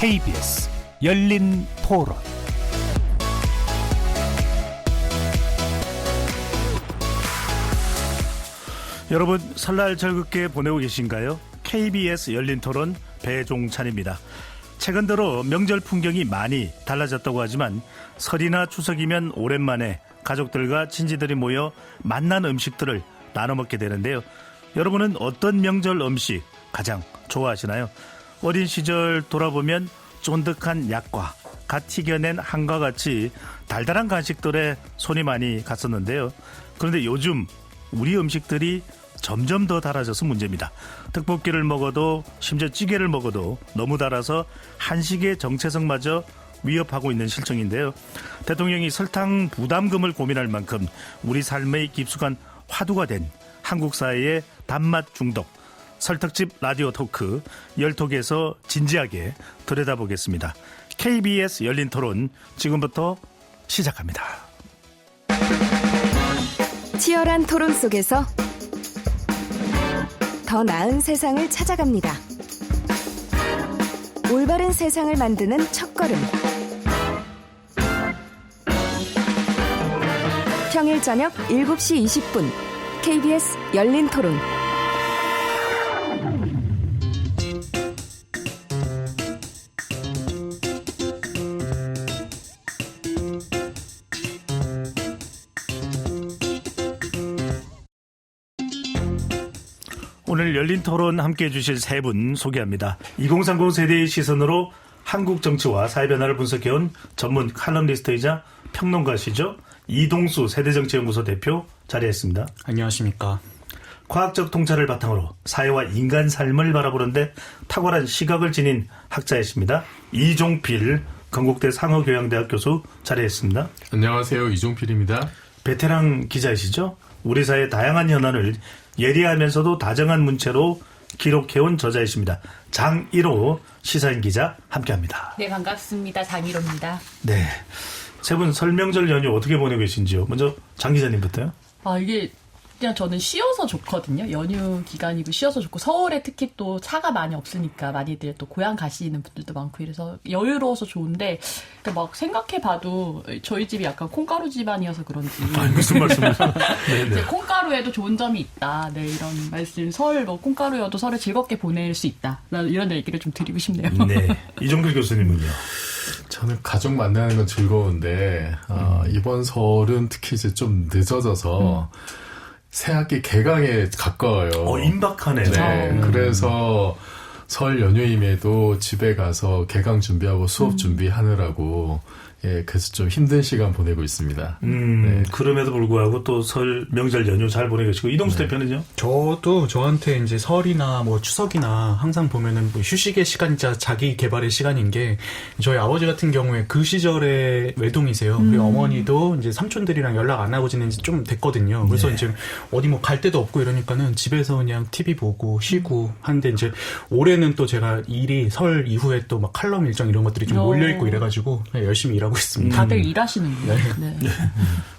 KBS 열린 토론. 여러분 설날 즐겁게 보내고 계신가요? KBS 열린 토론 배종찬입니다. 최근 들어 명절 풍경이 많이 달라졌다고 하지만 설이나 추석이면 오랜만에 가족들과 친지들이 모여 맛난 음식들을 나눠 먹게 되는데요. 여러분은 어떤 명절 음식 가장 좋아하시나요? 어린 시절 돌아보면 쫀득한 약과 갓 튀겨낸 한과 같이 달달한 간식들에 손이 많이 갔었는데요. 그런데 요즘 우리 음식들이 점점 더 달아져서 문제입니다. 떡볶이를 먹어도 심지어 찌개를 먹어도 너무 달아서 한식의 정체성마저 위협하고 있는 실정인데요. 대통령이 설탕 부담금을 고민할 만큼 우리 삶의 깊숙한 화두가 된 한국 사회의 단맛 중독, 설특집 라디오 토크 열톡에서 진지하게 들여다보겠습니다. KBS 열린 토론 지금부터 시작합니다. 치열한 토론 속에서 더 나은 세상을 찾아갑니다. 올바른 세상을 만드는 첫걸음. 평일 저녁 7시 20분 KBS 열린 토론. 오늘 열린 토론 함께해 주실 세 분 소개합니다. 2030 세대의 시선으로 한국 정치와 사회 변화를 분석해온 전문 칼럼니스트이자 평론가시죠. 이동수 세대정치연구소 대표 자리했습니다. 안녕하십니까. 과학적 통찰을 바탕으로 사회와 인간 삶을 바라보는데 탁월한 시각을 지닌 학자이십니다. 이종필 건국대 상어교양대학 교수 자리했습니다. 안녕하세요. 이종필입니다. 베테랑 기자이시죠. 우리 사회의 다양한 현안을 예리하면서도 다정한 문체로 기록해온 저자이십니다. 장일호 시사인 기자 함께합니다. 네, 반갑습니다. 장일호입니다. 네, 세 분 설명절 연휴 어떻게 보내고 계신지요? 먼저 장 기자님부터요. 이게 그냥 저는 쉬어서 좋거든요. 연휴 기간이고 쉬어서 좋고, 서울에 특히 또 차가 많이 없으니까 많이들 또 고향 가시는 분들도 많고 이래서 여유로워서 좋은데, 그러니까 막 생각해봐도 저희 집이 약간 콩가루 집안이어서 그런지 무슨 말씀이세요? 이제 콩가루에도 좋은 점이 있다. 네, 이런 말씀. 설 콩가루여도 설을 즐겁게 보낼 수 있다. 이런 얘기를 좀 드리고 싶네요. 네, 이종필 교수님은요? 저는 가족 만나는 건 즐거운데 이번 설은 특히 이제 좀 늦어져서 새학기 개강에 가까워요. 임박하네요. 네, 그래서 설 연휴임에도 집에 가서 개강 준비하고 수업 준비하느라고 그래서 좀 힘든 시간 보내고 있습니다. 네. 그럼에도 불구하고 또 설 명절 연휴 잘 보내고 계시고, 이동수 대표는요? 저도 저한테 이제 설이나 뭐 추석이나 항상 보면은 뭐 휴식의 시간이자 자기 개발의 시간인 게, 저희 아버지 같은 경우에 그 시절에 외동이세요. 그리고 어머니도 이제 삼촌들이랑 연락 안 하고 지낸 지 좀 됐거든요. 그래서 네. 이제 어디 뭐 갈 데도 없고 이러니까는 집에서 그냥 TV 보고 쉬고 하는데, 이제 올해는 또 제가 일이 설 이후에 또 막 칼럼 일정 이런 것들이 좀 몰려있고 이래가지고 열심히 일하고 있습니다. 다들 일하시는군요. 네.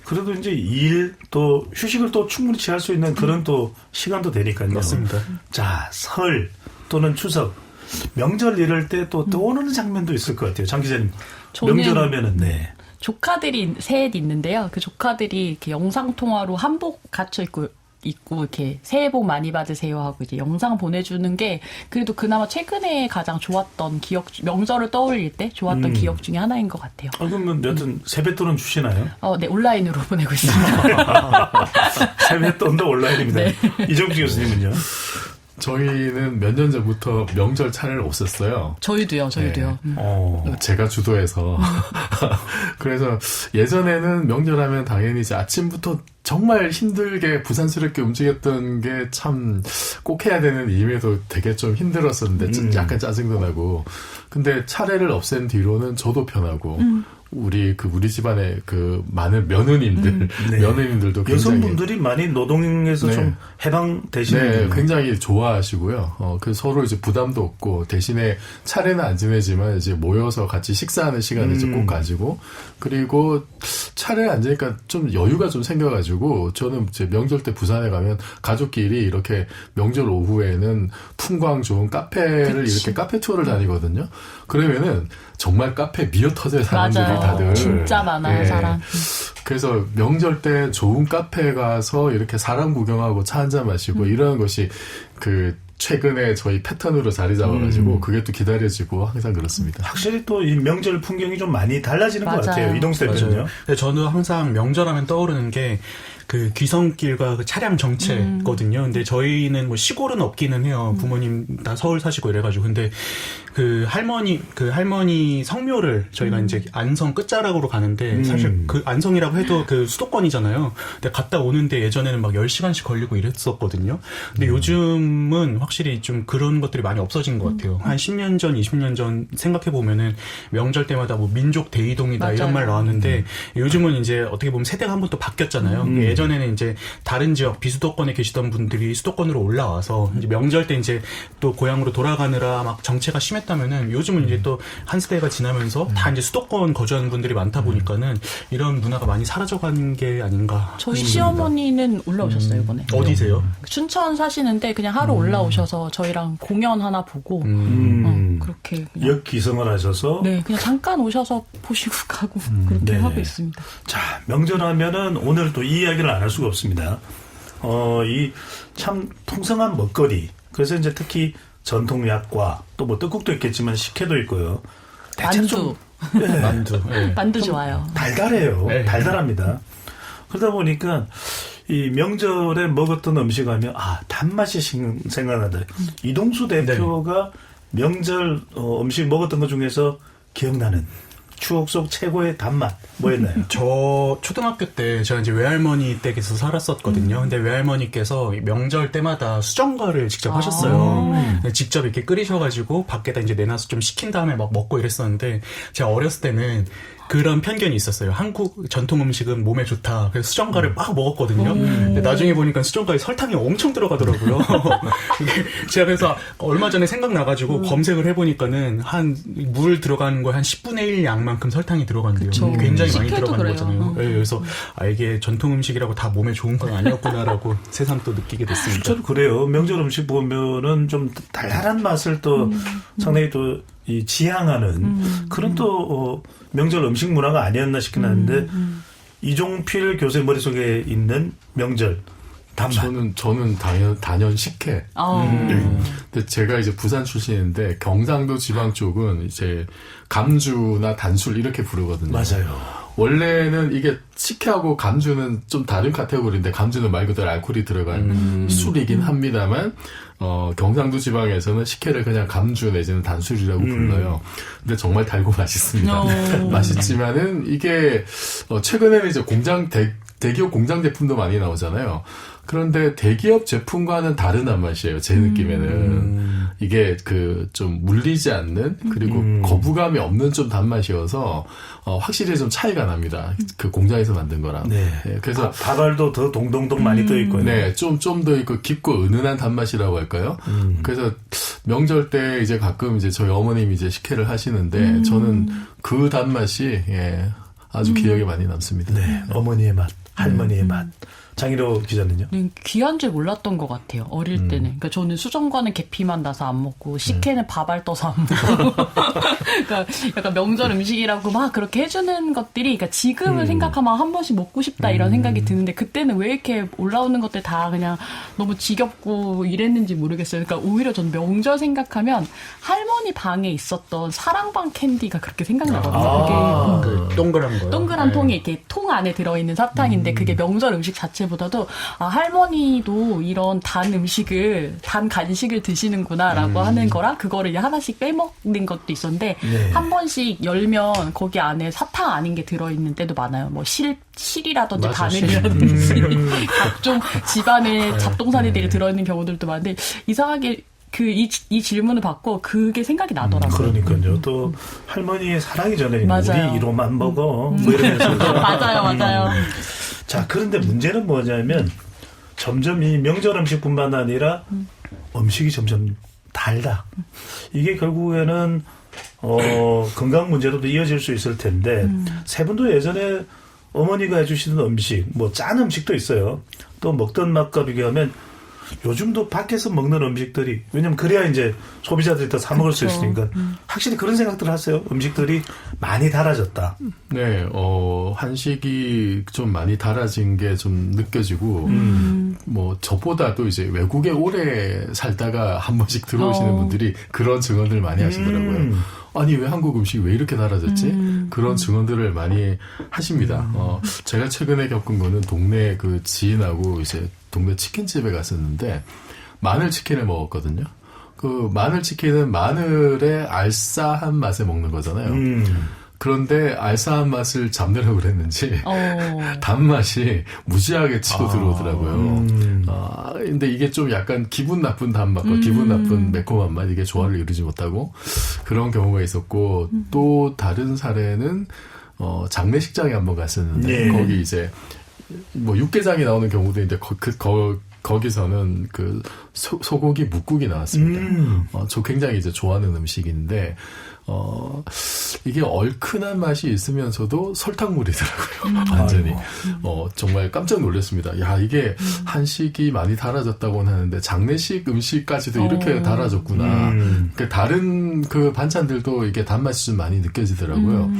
그래도 이제 일 또 휴식을 또 충분히 취할 수 있는 그런 또 시간도 되니까요. 맞습니다. 자, 설 또는 추석, 명절 이럴 때 또 떠오르는 장면도 있을 것 같아요. 장 기자님. 저는 명절하면은 네. 조카들이 셋 있는데요. 그 조카들이 이렇게 영상 통화로 한복 갖춰 입고 이렇게 새해 복 많이 받으세요 하고 이제 영상 보내주는 게 그래도 그나마 최근에 가장 좋았던 기억, 명절을 떠올릴 때 좋았던 기억 중에 하나인 것 같아요. 그러면 여튼 세뱃돈은 주시나요? 네, 온라인으로 보내고 있습니다. 세뱃돈도 온라인입니다. 네. 이정주 교수님은요? 저희는 몇 년 전부터 명절 차례를 없앴어요. 저희도요. 네. 제가 주도해서. 그래서 예전에는 명절하면 당연히 이제 아침부터 정말 힘들게 부산스럽게 움직였던 게 참 꼭 해야 되는 일임에도 되게 좀 힘들었었는데 좀 약간 짜증도 나고. 근데 차례를 없앤 뒤로는 저도 편하고 우리 집안의 그 많은 며느님들, 네. 며느님들도 굉장히 여성분들이 많이 노동에서 네. 좀 해방되시는 네, 굉장히 좋아하시고요. 그 서로 이제 부담도 없고 대신에 차례는 안 지내지만 이제 모여서 같이 식사하는 시간을 이제 꼭 가지고 그리고 차례에 앉으니까 좀 여유가 좀 생겨가지고 그래가지고 저는 이제 명절 때 부산에 가면 가족끼리 이렇게 명절 오후에는 풍광 좋은 카페를 이렇게 카페 투어를 다니거든요. 그러면은 정말 카페 미어 터질 사람들이 맞아요. 다들 진짜 많아요, 예. 사람. 그래서 명절 때 좋은 카페 가서 이렇게 사람 구경하고 차 한잔 마시고 이러는 것이 그 최근에 저희 패턴으로 자리 잡아가지고 그게 또 기다려지고 항상 그렇습니다. 확실히 또 이 명절 풍경이 좀 많이 달라지는 것 맞아요. 같아요. 이동수 대표는요. 맞아요. 근데 저는 항상 명절하면 떠오르는 게 그 귀성길과 그 차량 정체거든요. 근데 저희는 뭐 시골은 없기는 해요. 부모님 다 서울 사시고 이래가지고. 근데 그 할머니 성묘를 저희가 이제 안성 끝자락으로 가는데 사실 그 안성이라고 해도 그 수도권이잖아요. 근데 갔다 오는데 예전에는 막 10시간씩 걸리고 이랬었거든요. 근데 요즘은 확실히 좀 그런 것들이 많이 없어진 것 같아요. 한 10년 전, 20년 전 생각해보면은 명절 때마다 뭐 민족 대이동이다 맞아요. 이런 말 나왔는데 요즘은 이제 어떻게 보면 세대가 한 번 또 바뀌었잖아요. 예전에는 이제 다른 지역 비수도권에 계시던 분들이 수도권으로 올라와서 이제 명절 때 이제 또 고향으로 돌아가느라 막 정체가 심했다면은 요즘은 이제 또 한 세대가 지나면서 다 이제 수도권 거주하는 분들이 많다 보니까는 이런 문화가 많이 사라져가는 게 아닌가. 저희 시어머니는 올라오셨어요, 이번에. 어디세요? 춘천 사시는데 그냥 하루 올라오셔서 저희랑 공연 하나 보고 그렇게 그냥 역기성을 하셔서 네, 그냥 잠깐 오셔서 보시고 가고 그렇게 네. 하고 있습니다. 자, 명절하면은 오늘 또 이 이야기를 안 할 수가 없습니다. 이 참 풍성한 먹거리. 그래서 이제 특히 전통 약과 또 뭐 떡국도 있겠지만 식혜도 있고요. 대체 만두. 좀, 예, 만두. 예. 만두 좋아요. 달달해요. 네. 달달합니다. 그러다 보니까 이 명절에 먹었던 음식 하면 단맛이 생각난다. 이동수 대표가 명절 음식 먹었던 것 중에서 기억나는 추억 속 최고의 단맛 뭐였나요? 저 초등학교 때 제가 이제 외할머니 댁에서 살았었거든요. 근데 외할머니께서 명절 때마다 수정과를 직접 하셨어요. 근데 직접 이렇게 끓이셔가지고 밖에다 이제 내놔서 좀 식힌 다음에 막 먹고 이랬었는데 제가 어렸을 때는 그런 편견이 있었어요. 한국 전통 음식은 몸에 좋다. 그래서 수정과를 막 먹었거든요. 근데 나중에 보니까 수정과에 설탕이 엄청 들어가더라고요. 이게 제가 그래서 얼마 전에 생각나가지고 검색을 해보니까는 한 물 들어가는 거에 한 10분의 1 양만큼 설탕이 들어간대요. 그쵸. 굉장히 많이 식혜도 들어가는 그래요. 거잖아요. 네, 그래서 이게 전통 음식이라고 다 몸에 좋은 건 아니었구나라고 새삼 또 느끼게 됐습니다. 저도 그래요. 명절 음식 보면은 좀 달달한 맛을 또 상당히 또 이 지향하는 그런 또 명절 음식 문화가 아니었나 싶긴 한데 이종필 교수의 머릿속에 있는 명절 단맛. 저는 단연 식혜. 근데 제가 이제 부산 출신인데 경상도 지방 쪽은 이제 감주나 단술 이렇게 부르거든요. 맞아요. 원래는 이게 식혜하고 감주는 좀 다른 카테고리인데 감주는 말 그대로 알코올이 들어간 술이긴 합니다만 경상도 지방에서는 식혜를 그냥 감주 내지는 단술이라고 불러요. 근데 정말 달고 맛있습니다. 맛있지만은 이게 최근에는 이제 대기업 공장 제품도 많이 나오잖아요. 그런데 대기업 제품과는 다른 단맛이에요. 제 느낌에는. 이게 좀 물리지 않는 그리고 거부감이 없는 좀 단맛이어서 확실히 좀 차이가 납니다. 그 공장에서 만든 거랑. 네. 네, 그래서 밥알도 더 동동동 많이 떠 있고요. 네, 좀 더 있고 깊고 은은한 단맛이라고 할까요? 그래서 명절 때 이제 가끔 이제 저희 어머님이 이제 식혜를 하시는데 저는 그 단맛이 아주 기억에 많이 남습니다. 네, 어머니의 맛, 할머니의 맛. 장희로 기자는요? 귀한 줄 몰랐던 것 같아요. 어릴 때는. 그러니까 저는 수정과는 계피만 나서 안 먹고 식혜는 밥알 떠서 안 먹고. 그러니까 약간 명절 음식이라고 막 그렇게 해주는 것들이 그러니까 지금은 생각하면 한 번씩 먹고 싶다 이런 생각이 드는데 그때는 왜 이렇게 올라오는 것들 다 그냥 너무 지겹고 이랬는지 모르겠어요. 그러니까 오히려 전 명절 생각하면 할머니 방에 있었던 사랑방 캔디가 그렇게 생각나거든요. 그게 그 동그란 거요. 동그란 네. 통에 이렇게 통 안에 들어있는 사탕인데 그게 명절 음식 자체보다도 할머니도 이런 단 간식을 드시는구나라고 하는 거랑 그거를 이제 하나씩 빼먹는 것도 있었는데 네. 한 번씩 열면 거기 안에 사탕 아닌 게 들어있는 때도 많아요. 뭐 실이라든지 맞아, 바늘이라든지 각종 집안에 잡동사니들이 들어있는 경우들도 많은데 이상하게 이 질문을 받고 그게 생각이 나더라고요. 그러니까요. 또 할머니의 사랑이 전해 맞아요. 우리 이로만 먹어. 뭐 이러면서. 맞아요. 자, 그런데 문제는 뭐냐면 점점 이 명절 음식뿐만 아니라 음식이 점점 달다. 이게 결국에는 건강 문제로도 이어질 수 있을 텐데 세 분도 예전에 어머니가 해주시는 음식, 뭐 짠 음식도 있어요. 또 먹던 맛과 비교하면 요즘도 밖에서 먹는 음식들이, 왜냐면 그래야 이제 소비자들이 더 사 먹을 수 있으니까 확실히 그런 생각들을 하세요. 음식들이 많이 달아졌다. 네, 한식이 좀 많이 달아진 게 좀 느껴지고, 뭐, 저보다도 이제 외국에 오래 살다가 한 번씩 들어오시는 분들이 그런 증언들 많이 하시더라고요. 아니, 왜 한국 음식이 왜 이렇게 달아졌지? 그런 증언들을 많이 하십니다. 제가 최근에 겪은 거는 동네 그 지인하고 이제 동네 치킨집에 갔었는데, 마늘 치킨을 먹었거든요. 그 마늘 치킨은 마늘의 알싸한 맛에 먹는 거잖아요. 그런데 알싸한 맛을 잡느라고 그랬는지 단맛이 무지하게 치고 들어오더라고요. 근데 이게 좀 약간 기분 나쁜 단맛과 기분 나쁜 매콤한 맛, 이게 조화를 이루지 못하고 그런 경우가 있었고, 또 다른 사례는 장례식장에 한번 갔었는데, 거기 이제 뭐 육개장이 나오는 경우도 있는데 거기서는 그 소고기 묵국이 나왔습니다. 저 굉장히 이제 좋아하는 음식인데, 이게 얼큰한 맛이 있으면서도 설탕물이더라고요. 완전히. 정말 깜짝 놀랐습니다. 야, 이게 한식이 많이 달아졌다고는 하는데 장례식 음식까지도 이렇게 달아졌구나. 그러니까 다른 그 반찬들도 이게 단맛이 좀 많이 느껴지더라고요.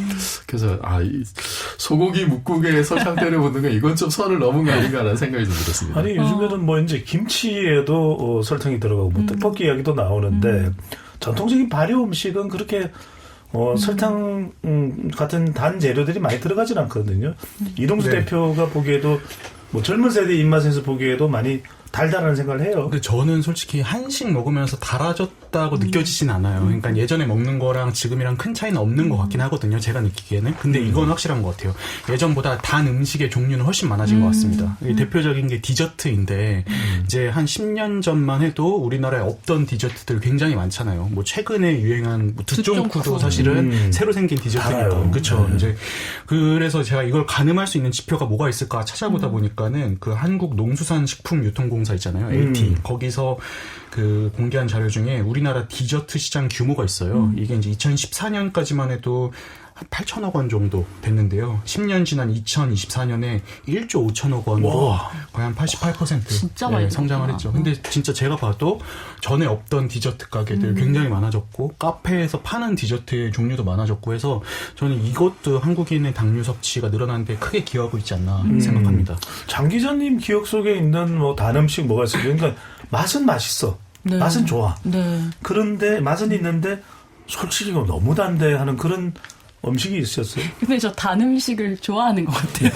그래서 이 소고기 묵국에 설탕 때려 붓는 거, 이건 좀 선을 넘은 거 아닌가라는 생각이 좀 들었습니다. 아니, 요즘에는 뭐 이제 김치에도 설탕이 들어가고 뭐 떡볶이 이야기도 나오는데, 전통적인 발효 음식은 그렇게 설탕 같은 단 재료들이 많이 들어가진 않거든요. 이동수 대표가 보기에도 뭐 젊은 세대 입맛에서 보기에도 많이 달달한 생각을 해요. 근데 저는 솔직히 한식 먹으면서 달아졌다고 느껴지진 않아요. 그러니까 예전에 먹는 거랑 지금이랑 큰 차이는 없는 것 같긴 하거든요. 제가 느끼기에는. 근데 이건 확실한 것 같아요. 예전보다 단 음식의 종류는 훨씬 많아진 것 같습니다. 대표적인 게 디저트인데, 이제 한 10년 전만 해도 우리나라에 없던 디저트들 굉장히 많잖아요. 뭐 최근에 유행한 뭐 두쫑쿠도 사실은 새로 생긴 디저트니까. 그렇죠. 이제 그래서 제가 이걸 가늠할 수 있는 지표가 뭐가 있을까 찾아보다 보니까는 그 한국농수산식품유통공사 있잖아요. LT. 거기서 그 공개한 자료 중에 우리나라 디저트 시장 규모가 있어요. 이게 이제 2014년까지만 해도 한 8천억 원 정도 됐는데요. 10년 지난 2024년에 1조 5천억 원으로 거의 한 88% 진짜 많이 성장을 했죠. 근데 진짜 제가 봐도 전에 없던 디저트 가게들 굉장히 많아졌고, 카페에서 파는 디저트의 종류도 많아졌고 해서 저는 이것도 한국인의 당류 섭취가 늘어나는 데 크게 기여하고 있지 않나 생각합니다. 장 기자님 기억 속에 있는 뭐 단 음식 뭐가 있어요? 그러니까 맛은 맛있어. 네. 맛은 좋아. 네. 그런데 맛은 있는데 솔직히 이거 너무 단데 하는 그런 음식이 있었어요? 근데 저 단 음식을 좋아하는 것 같아요.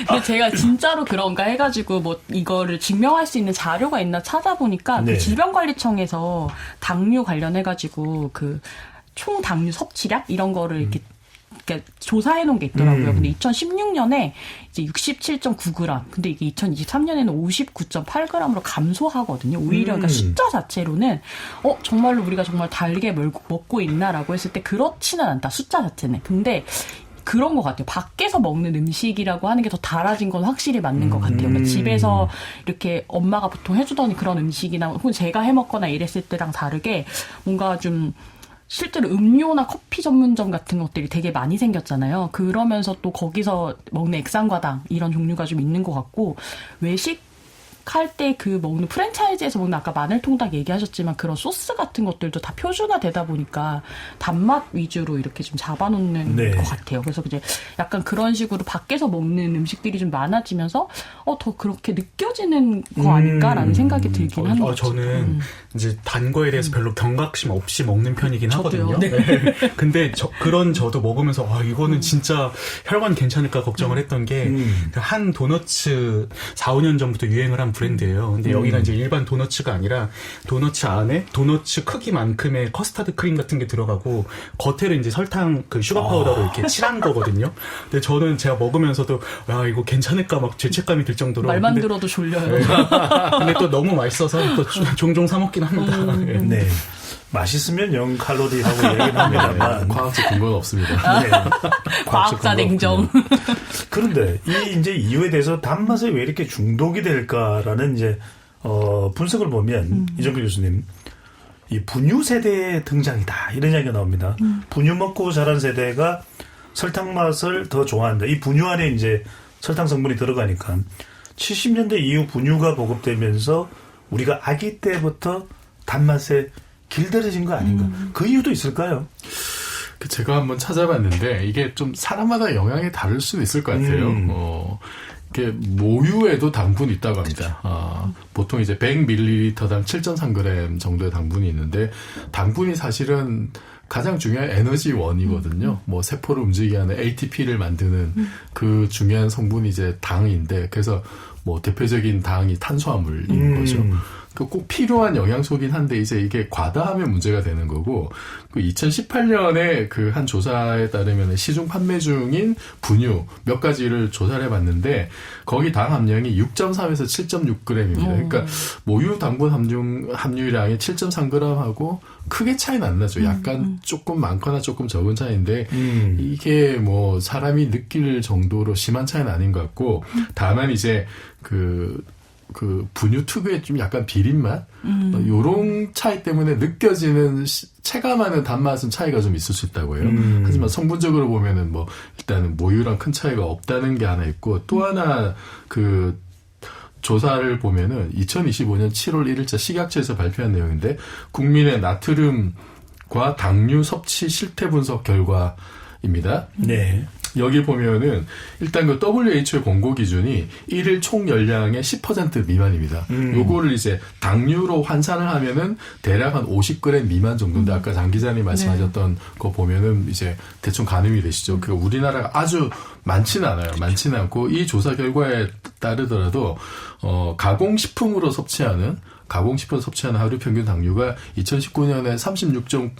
근데 제가 진짜로 그런가 해가지고 뭐 이거를 증명할 수 있는 자료가 있나 찾아보니까 그 질병관리청에서 당류 관련해가지고 그 총 당류 섭취량 이런 거를 이렇게 조사해 놓은 게 있더라고요. 근데 2016년에 이제 67.9g. 근데 이게 2023년에는 59.8g으로 감소하거든요. 오히려 그러니까 숫자 자체로는 정말로 우리가 정말 달게 먹고 있나라고 했을 때 그렇지는 않다. 숫자 자체는. 근데 그런 것 같아요. 밖에서 먹는 음식이라고 하는 게 더 달아진 건 확실히 맞는 것 같아요. 그러니까 집에서 이렇게 엄마가 보통 해주던 그런 음식이나 혹은 제가 해먹거나 이랬을 때랑 다르게 뭔가 좀 실제로 음료나 커피 전문점 같은 것들이 되게 많이 생겼잖아요. 그러면서 또 거기서 먹는 액상과당 이런 종류가 좀 있는 것 같고, 외식할 때 그 먹는 프랜차이즈에서 먹는 아까 마늘통닭 얘기하셨지만 그런 소스 같은 것들도 다 표준화되다 보니까 단맛 위주로 이렇게 좀 잡아놓는 것 같아요. 그래서 이제 약간 그런 식으로 밖에서 먹는 음식들이 좀 많아지면서 더 그렇게 느껴지는 거 아닐까라는 생각이 들긴 하는 것 같아요. 저는 이제 단 거에 대해서 별로 경각심 없이 먹는 편이긴 저도요. 하거든요. 네. 근데 저도 먹으면서 이거는 진짜 혈관 괜찮을까 걱정을 했던 게 한 도너츠 4, 5년 전부터 유행을 한 브랜드예요. 근데 여기가 이제 일반 도너츠가 아니라 도너츠 안에 도너츠 크기만큼의 커스터드 크림 같은 게 들어가고 겉에는 이제 설탕 그 슈가 파우더로 이렇게 칠한 거거든요. 근데 저는 제가 먹으면서도 이거 괜찮을까 막 죄책감이 들 정도로 말만 들어도 졸려요. 근데 또 너무 맛있어서 또 종종 사 먹긴 합니다. 네. 맛있으면 0칼로리라고 얘기를 합니다만 과학적 근거는 없습니다. 네. 과학자 냉정. 그런데 이제 이유에 대해서 단맛에 왜 이렇게 중독이 될까라는 이제 분석을 보면 이정필 교수님, 이 분유 세대의 등장이다 이런 이야기가 나옵니다. 분유 먹고 자란 세대가 설탕 맛을 더 좋아한다. 이 분유 안에 이제 설탕 성분이 들어가니까 70년대 이후 분유가 보급되면서 우리가 아기 때부터 단맛에 길들여진 거 아닌가? 그 이유도 있을까요? 제가 한번 찾아봤는데 이게 좀 사람마다 영향이 다를 수도 있을 것 같아요. 이게 모유에도 당분이 있다고 합니다. 보통 이제 100ml당 7.3g 정도의 당분이 있는데 당분이 사실은 가장 중요한 에너지원이거든요. 뭐 세포를 움직이게 하는 ATP를 만드는 그 중요한 성분이 이제 당인데 그래서 뭐 대표적인 당이 탄수화물인 거죠. 꼭 필요한 영양소긴 한데 이제 이게 과다하면 문제가 되는 거고 그 2018년에 그 한 조사에 따르면 시중 판매 중인 분유 몇 가지를 조사를 해봤는데 거기 당 함량이 6.3에서 7.6g입니다. 그러니까 모유 당분 함유량이 7.3g하고 크게 차이는 안 나죠. 약간 조금 많거나 조금 적은 차이인데 이게 뭐 사람이 느낄 정도로 심한 차이는 아닌 것 같고 다만 이제 그 분유 특유의 좀 약간 비린맛? 요런 차이 때문에 느껴지는 체감하는 단맛은 차이가 좀 있을 수 있다고 해요. 하지만 성분적으로 보면은 뭐 일단은 모유랑 큰 차이가 없다는 게 하나 있고 또 하나 그 조사를 보면은 2025년 7월 1일자 식약처에서 발표한 내용인데 국민의 나트륨과 당류 섭취 실태 분석 결과입니다. 네. 여기 보면은 일단 그 WHO의 권고 기준이 일일 총 열량의 10% 미만입니다. 요거를 이제 당류로 환산을 하면은 대략 한 50g 미만 정도인데 아까 장 기자님 말씀하셨던 거 보면은 이제 대충 가늠이 되시죠. 그 우리나라가 아주 많지는 않아요. 많지는 않고 이 조사 결과에 따르더라도 가공식품으로 섭취하는 하루 평균 당류가 2019년에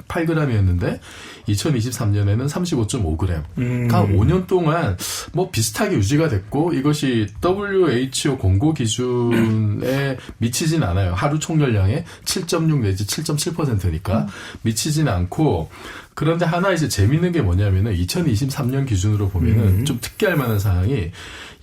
36.8g이었는데 2023년에는 35.5g. 그러니까 5년 동안 뭐 비슷하게 유지가 됐고 이것이 WHO 권고 기준에 미치진 않아요. 하루 총열량의 7.6 내지 7.7%니까 미치진 않고 그런데 하나 이제 재밌는 게 뭐냐면은 2023년 기준으로 보면은 좀 특이할 만한 사항이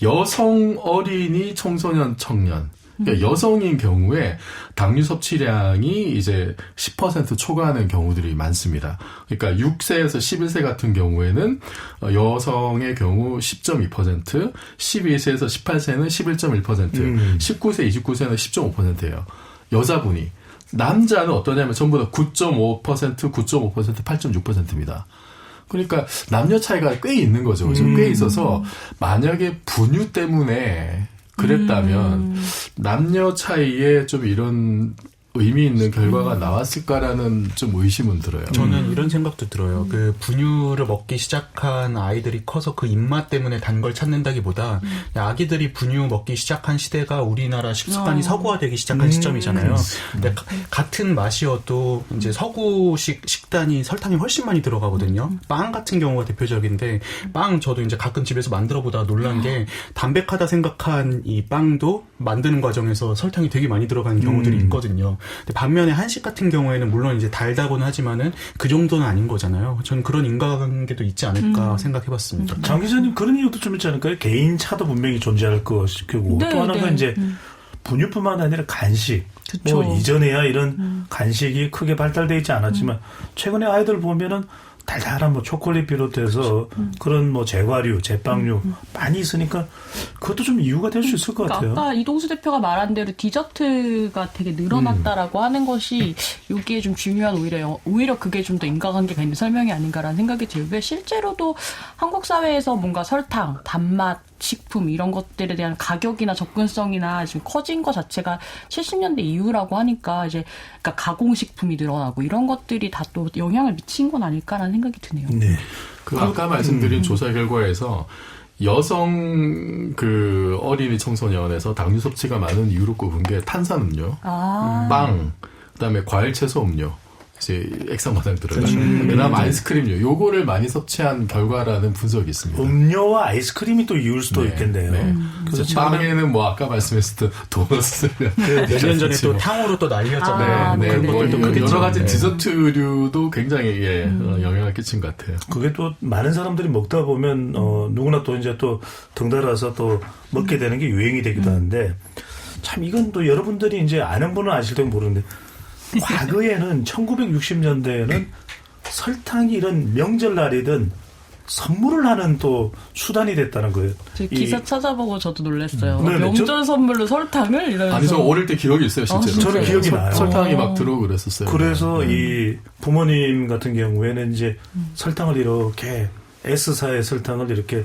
여성, 어린이, 청소년, 청년 그러니까 여성인 경우에 당류 섭취량이 이제 10% 초과하는 경우들이 많습니다. 그러니까 6세에서 11세 같은 경우에는 여성의 경우 10.2%, 12세에서 18세는 11.1%, 19세, 29세는 10.5%예요. 여자분이. 남자는 어떠냐면 전부 다 9.5%, 9.5%, 8.6%입니다. 그러니까 남녀 차이가 꽤 있는 거죠. 꽤 있어서 만약에 분유 때문에 그랬다면 남녀 차이에 좀 이런 의미 있는 결과가 나왔을까라는 좀 의심은 들어요. 저는 이런 생각도 들어요. 그 분유를 먹기 시작한 아이들이 커서 그 입맛 때문에 단 걸 찾는다기보다 아기들이 분유 먹기 시작한 시대가 우리나라 식습관이 서구화되기 시작한 시점이잖아요. 근데 같은 맛이어도 이제 서구식 식단이 설탕이 훨씬 많이 들어가거든요. 빵 같은 경우가 대표적인데 빵 저도 이제 가끔 집에서 만들어 보다 놀란 게 담백하다 생각한 이 빵도 만드는 과정에서 설탕이 되게 많이 들어가는 경우들이 있거든요. 근데 반면에 한식 같은 경우에는 물론 이제 달다고는 하지만은 그 정도는 아닌 거잖아요. 저는 그런 인과관계도 있지 않을까 생각해봤습니다. 장 기자님 그런 이유도 좀 있지 않을까요? 개인 차도 분명히 존재할 것이고 또 하나가 이제 분유뿐만 아니라 간식. 그쵸. 뭐 이전에야 이런 간식이 크게 발달되어 있지 않았지만 최근에 아이들 보면은 달달한 뭐 초콜릿 비롯해서 그런 뭐 제과류, 제빵류 많이 있으니까 그것도 좀 이유가 될 수 있을 것 같아요. 아까 이동수 대표가 말한 대로 디저트가 되게 늘어났다라고 하는 것이 여기에 좀 중요한 오히려 그게 좀 더 인과관계가 있는 설명이 아닌가라는 생각이 들고요. 실제로도 한국 사회에서 뭔가 설탕, 단맛, 식품 이런 것들에 대한 가격이나 접근성이나 지금 커진 것 자체가 70년대 이후라고 하니까 이제 그러니까 가공식품이 늘어나고 이런 것들이 다 또 영향을 미친 건 아닐까라는 생각이 드네요. 네. 그 아까 말씀드린 조사 결과에서 여성 그 어린이 청소년에서 당류 섭취가 많은 이유로 꼽은 게 탄산음료, 빵, 그다음에 과일 채소 음료. 이제 액상마당 들어가요. 그다음 아이스크림류. 요거를 많이 섭취한 결과라는 분석이 있습니다. 음료와 아이스크림이 또 이유일 수도 있겠네요. 네. 그래서 빵에는 뭐 아까 말씀하셨던 도넛을 몇 년 전에 또 탕후루 또 난리였잖아요. 네, 그런 뭐 것들도 크겠죠. 여러 가지 디저트류도 굉장히 영향을 끼친 것 같아요. 그게 또 많은 사람들이 먹다 보면 누구나 또 이제 또 덩달아서 또 먹게 되는 게 유행이 되기도 하는데 참 이건 또 여러분들이 이제 아는 분은 아실지 모르는데 과거에는 1960년대에는 설탕이 이런 명절날이든 선물을 하는 또 수단이 됐다는 거예요. 저 기사 찾아보고 저도 놀랐어요. 네네, 명절 선물로 설탕을 이러면서. 아니 저 어릴 때 기억이 있어요, 실제로. 진짜요? 저는 기억이 나요. 설탕이 막 들어오고 그랬었어요. 그래서 이 부모님 같은 경우에는 이제 설탕을 이렇게 S사의 설탕을 이렇게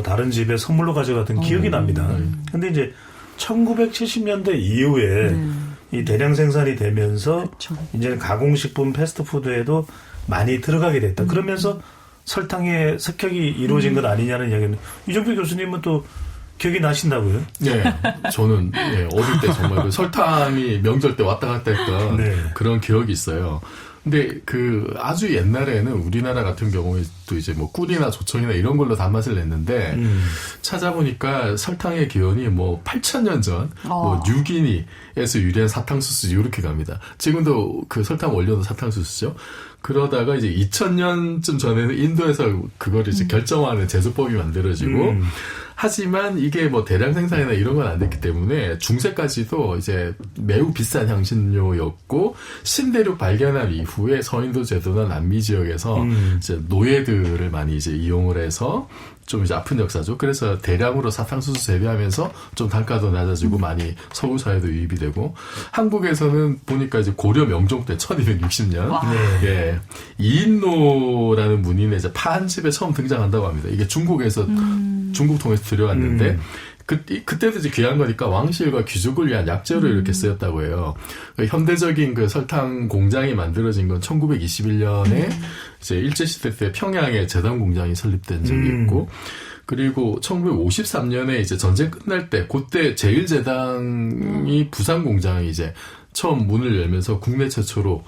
다른 집에 선물로 가져갔던 기억이 납니다. 근데 이제 1970년대 이후에 이 대량 생산이 되면서 그쵸. 이제 가공식품 패스트푸드에도 많이 들어가게 됐다. 그러면서 설탕의 습격이 이루어진 것 아니냐는 이야기는 이종필 교수님은 또 기억이 나신다고요? 네, 저는 어릴 때 정말 그 설탕이 명절 때 왔다 갔다 했던 네. 그런 기억이 있어요. 근데 그 아주 옛날에는 우리나라 같은 경우에도 이제 뭐 꿀이나 조청이나 이런 걸로 단맛을 냈는데 찾아보니까 설탕의 기원이 뭐 8,000년 전 뭐 뉴기니에서 유래한 사탕수수 이렇게 갑니다. 지금도 그 설탕 원료는 사탕수수죠. 그러다가 이제 2000년쯤 전에는 인도에서 그걸 이제 결정하는 제조법이 만들어지고 하지만 이게 뭐 대량 생산이나 이런 건 안 됐기 때문에 중세까지도 이제 매우 비싼 향신료였고 신대륙 발견한 이후에 서인도 제도나 남미 지역에서 이제 노예들을 많이 이제 이용을 해서 좀 이제 아픈 역사죠. 그래서 대량으로 사탕수수 재배하면서 좀 단가도 낮아지고 많이 서구 사회도 유입이 되고 한국에서는 보니까 이제 고려 명종 때 1260년 예, 이인노라는 문인의 이제 파 한 집에 처음 등장한다고 합니다. 이게 중국에서 중국 통해서 들여왔는데 그때도 이제 귀한 거니까 왕실과 귀족을 위한 약재로 이렇게 쓰였다고 해요. 현대적인 그 설탕 공장이 만들어진 건 1921년에 이제 일제시대 때 평양에 제당 공장이 설립된 적이 있고, 그리고 1953년에 이제 전쟁 끝날 때, 그때 제1제당이 부산 공장이 이제 처음 문을 열면서 국내 최초로,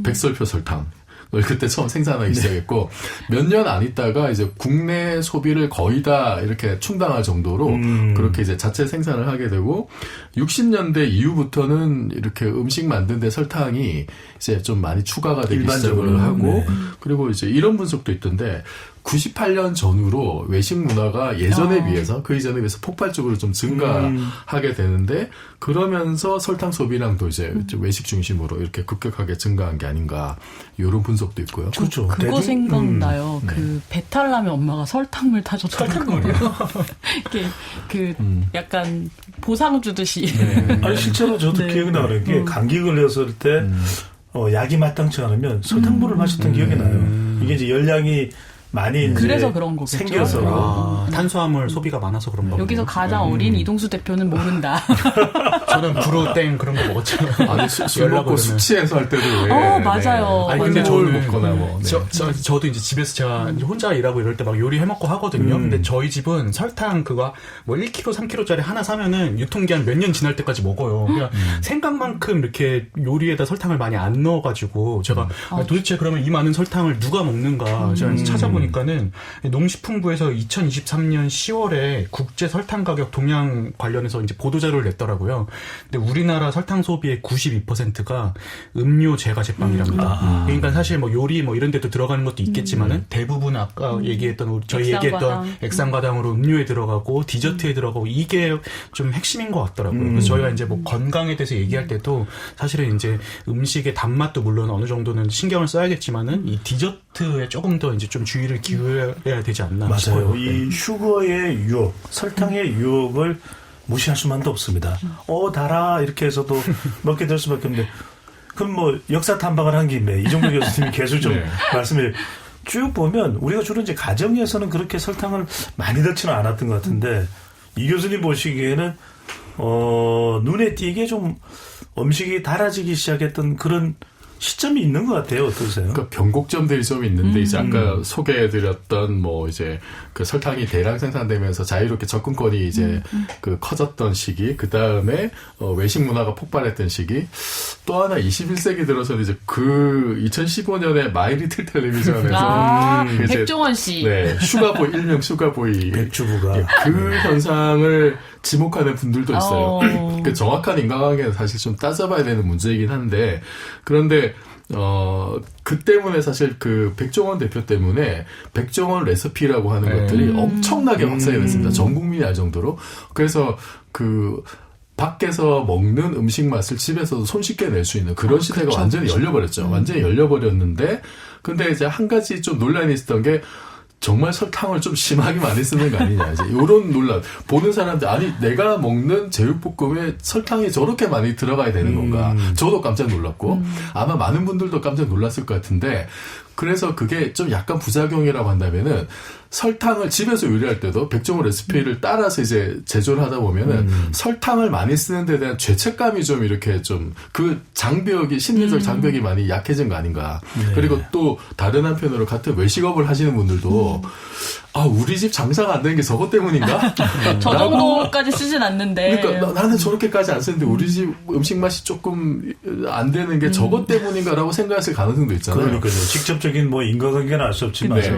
백설표 설탕. 그때 처음 생산하기 시작했고 몇 년 안 있다가 이제 국내 소비를 거의 다 이렇게 충당할 정도로 그렇게 이제 자체 생산을 하게 되고 60년대 이후부터는 이렇게 음식 만드는데 설탕이 이제 좀 많이 추가가 되기 시작을 하고 그리고 이제 이런 분석도 있던데 98년 전후로 외식 문화가 예전에 비해서 그 이전에 비해서 폭발적으로 좀 증가하게 되는데 그러면서 설탕 소비량도 이제 외식 중심으로 이렇게 급격하게 증가한 게 아닌가 이런 분석도 있고요. 그렇죠. 그거 생각나요. 그 배탈 나면 엄마가 설탕물 타줬다는 거예요. 이게 그 약간 보상 주듯이. 아니 실제로 저도 기억이 나는 게 감기 걸렸을 때 약이 마땅치 않으면 설탕물을 마셨던 기억이 나요. 이게 이제 열량이 많이 이제 그래서 그런 거겠죠. 생겨서 탄수화물 소비가 많아서 그런 거. 여기서 가장 어린 이동수 대표는 모른다. 저는 브루땡 그런 거 먹었죠. 아니 술 먹고 숙취해서 할 때도 왜? 맞아요. 아니 근데 저울 저는 먹거나 뭐. 저도 이제 집에서 제가 이제 혼자 일하고 이럴 때 막 요리 해 먹고 하거든요. 근데 저희 집은 설탕 그거 뭐 1kg, 3kg짜리 하나 사면은 유통기한 몇 년 지날 때까지 먹어요. 그냥 생각만큼 이렇게 요리에다 설탕을 많이 안 넣어가지고 제가 도대체 그러면 이 많은 설탕을 누가 먹는가 제가 찾아보니까는 농식품부에서 2023년 10월에 국제 설탕 가격 동향 관련해서 이제 보도자료를 냈더라고요. 근데 우리나라 설탕 소비의 92%가 음료 제과 제빵이랍니다. 그러니까 사실 뭐 요리 뭐 이런 데도 들어가는 것도 있겠지만은 대부분 아까 얘기했던 저희 얘기했던 액상과당으로 음료에 들어가고 디저트에 들어가고 이게 좀 핵심인 것 같더라고요. 그래서 저희가 이제 뭐 건강에 대해서 얘기할 때도 사실은 이제 음식의 단맛도 물론 어느 정도는 신경을 써야겠지만은 이 디저트에 조금 더 이제 좀 주의를 기울여야 되지 않나 맞아요. 싶어요. 이 슈거의 유혹, 설탕의 유혹을 무시할 수만도 없습니다. 달아 이렇게 해서도 먹게 될 수밖에 없는데 그럼 뭐 역사 탐방을 한 김에 이종필 교수님이 계속 좀 말씀을 쭉 보면 우리가 주로 이제 가정에서는 그렇게 설탕을 많이 넣지는 않았던 것 같은데 이 교수님 보시기에는 눈에 띄게 좀 음식이 달아지기 시작했던 그런 시점이 있는 것 같아요. 어떠세요? 그러니까 변곡점들이 좀 있는데 이제 아까 소개해드렸던 뭐 이제 그 설탕이 대량 생산되면서 자유롭게 접근권이 이제 그 커졌던 시기, 그 다음에 외식 문화가 폭발했던 시기, 또 하나 21세기 들어서는 이제 그 2015년에 마이 리틀 텔레비전에서 이제 백종원 씨, 슈가보이 일명 슈가보이 백주부가 그 현상을 지목하는 분들도 있어요. 그 정확한 인과관계는 사실 좀 따져봐야 되는 문제이긴 한데 그런데 그 때문에 사실 그 백종원 대표 때문에 백종원 레시피라고 하는 것들이 엄청나게 확산이 됐습니다. 전 국민이 알 정도로. 그래서 그 밖에서 먹는 음식 맛을 집에서도 손쉽게 낼 수 있는 그런 시대가 완전히 열려버렸죠. 완전히 열려버렸는데 근데 이제 한 가지 좀 논란이 있었던 게 정말 설탕을 좀 심하게 많이 쓰는 거 아니냐. 이제 이런 논란. 보는 사람들, 아니, 내가 먹는 제육볶음에 설탕이 저렇게 많이 들어가야 되는 건가. 저도 깜짝 놀랐고, 아마 많은 분들도 깜짝 놀랐을 것 같은데, 그래서 그게 좀 약간 부작용이라고 한다면은 설탕을 집에서 요리할 때도 백종원 레시피를 따라서 이제 제조를 하다 보면은 설탕을 많이 쓰는 데 대한 죄책감이 좀 이렇게 좀 그 장벽이 심리적 장벽이 많이 약해진 거 아닌가. 네. 그리고 또 다른 한편으로 같은 외식업을 하시는 분들도 아, 우리 집 장사가 안 되는 게 저것 때문인가? 저 정도까지 쓰진 않는데. 그러니까 나는 저렇게까지 안 쓰는데 우리 집 음식 맛이 조금 안 되는 게 저것 때문인가라고 생각했을 가능성도 있잖아요. 그러니까요. 직접적인 뭐 인과관계는 알 수 없지만 네.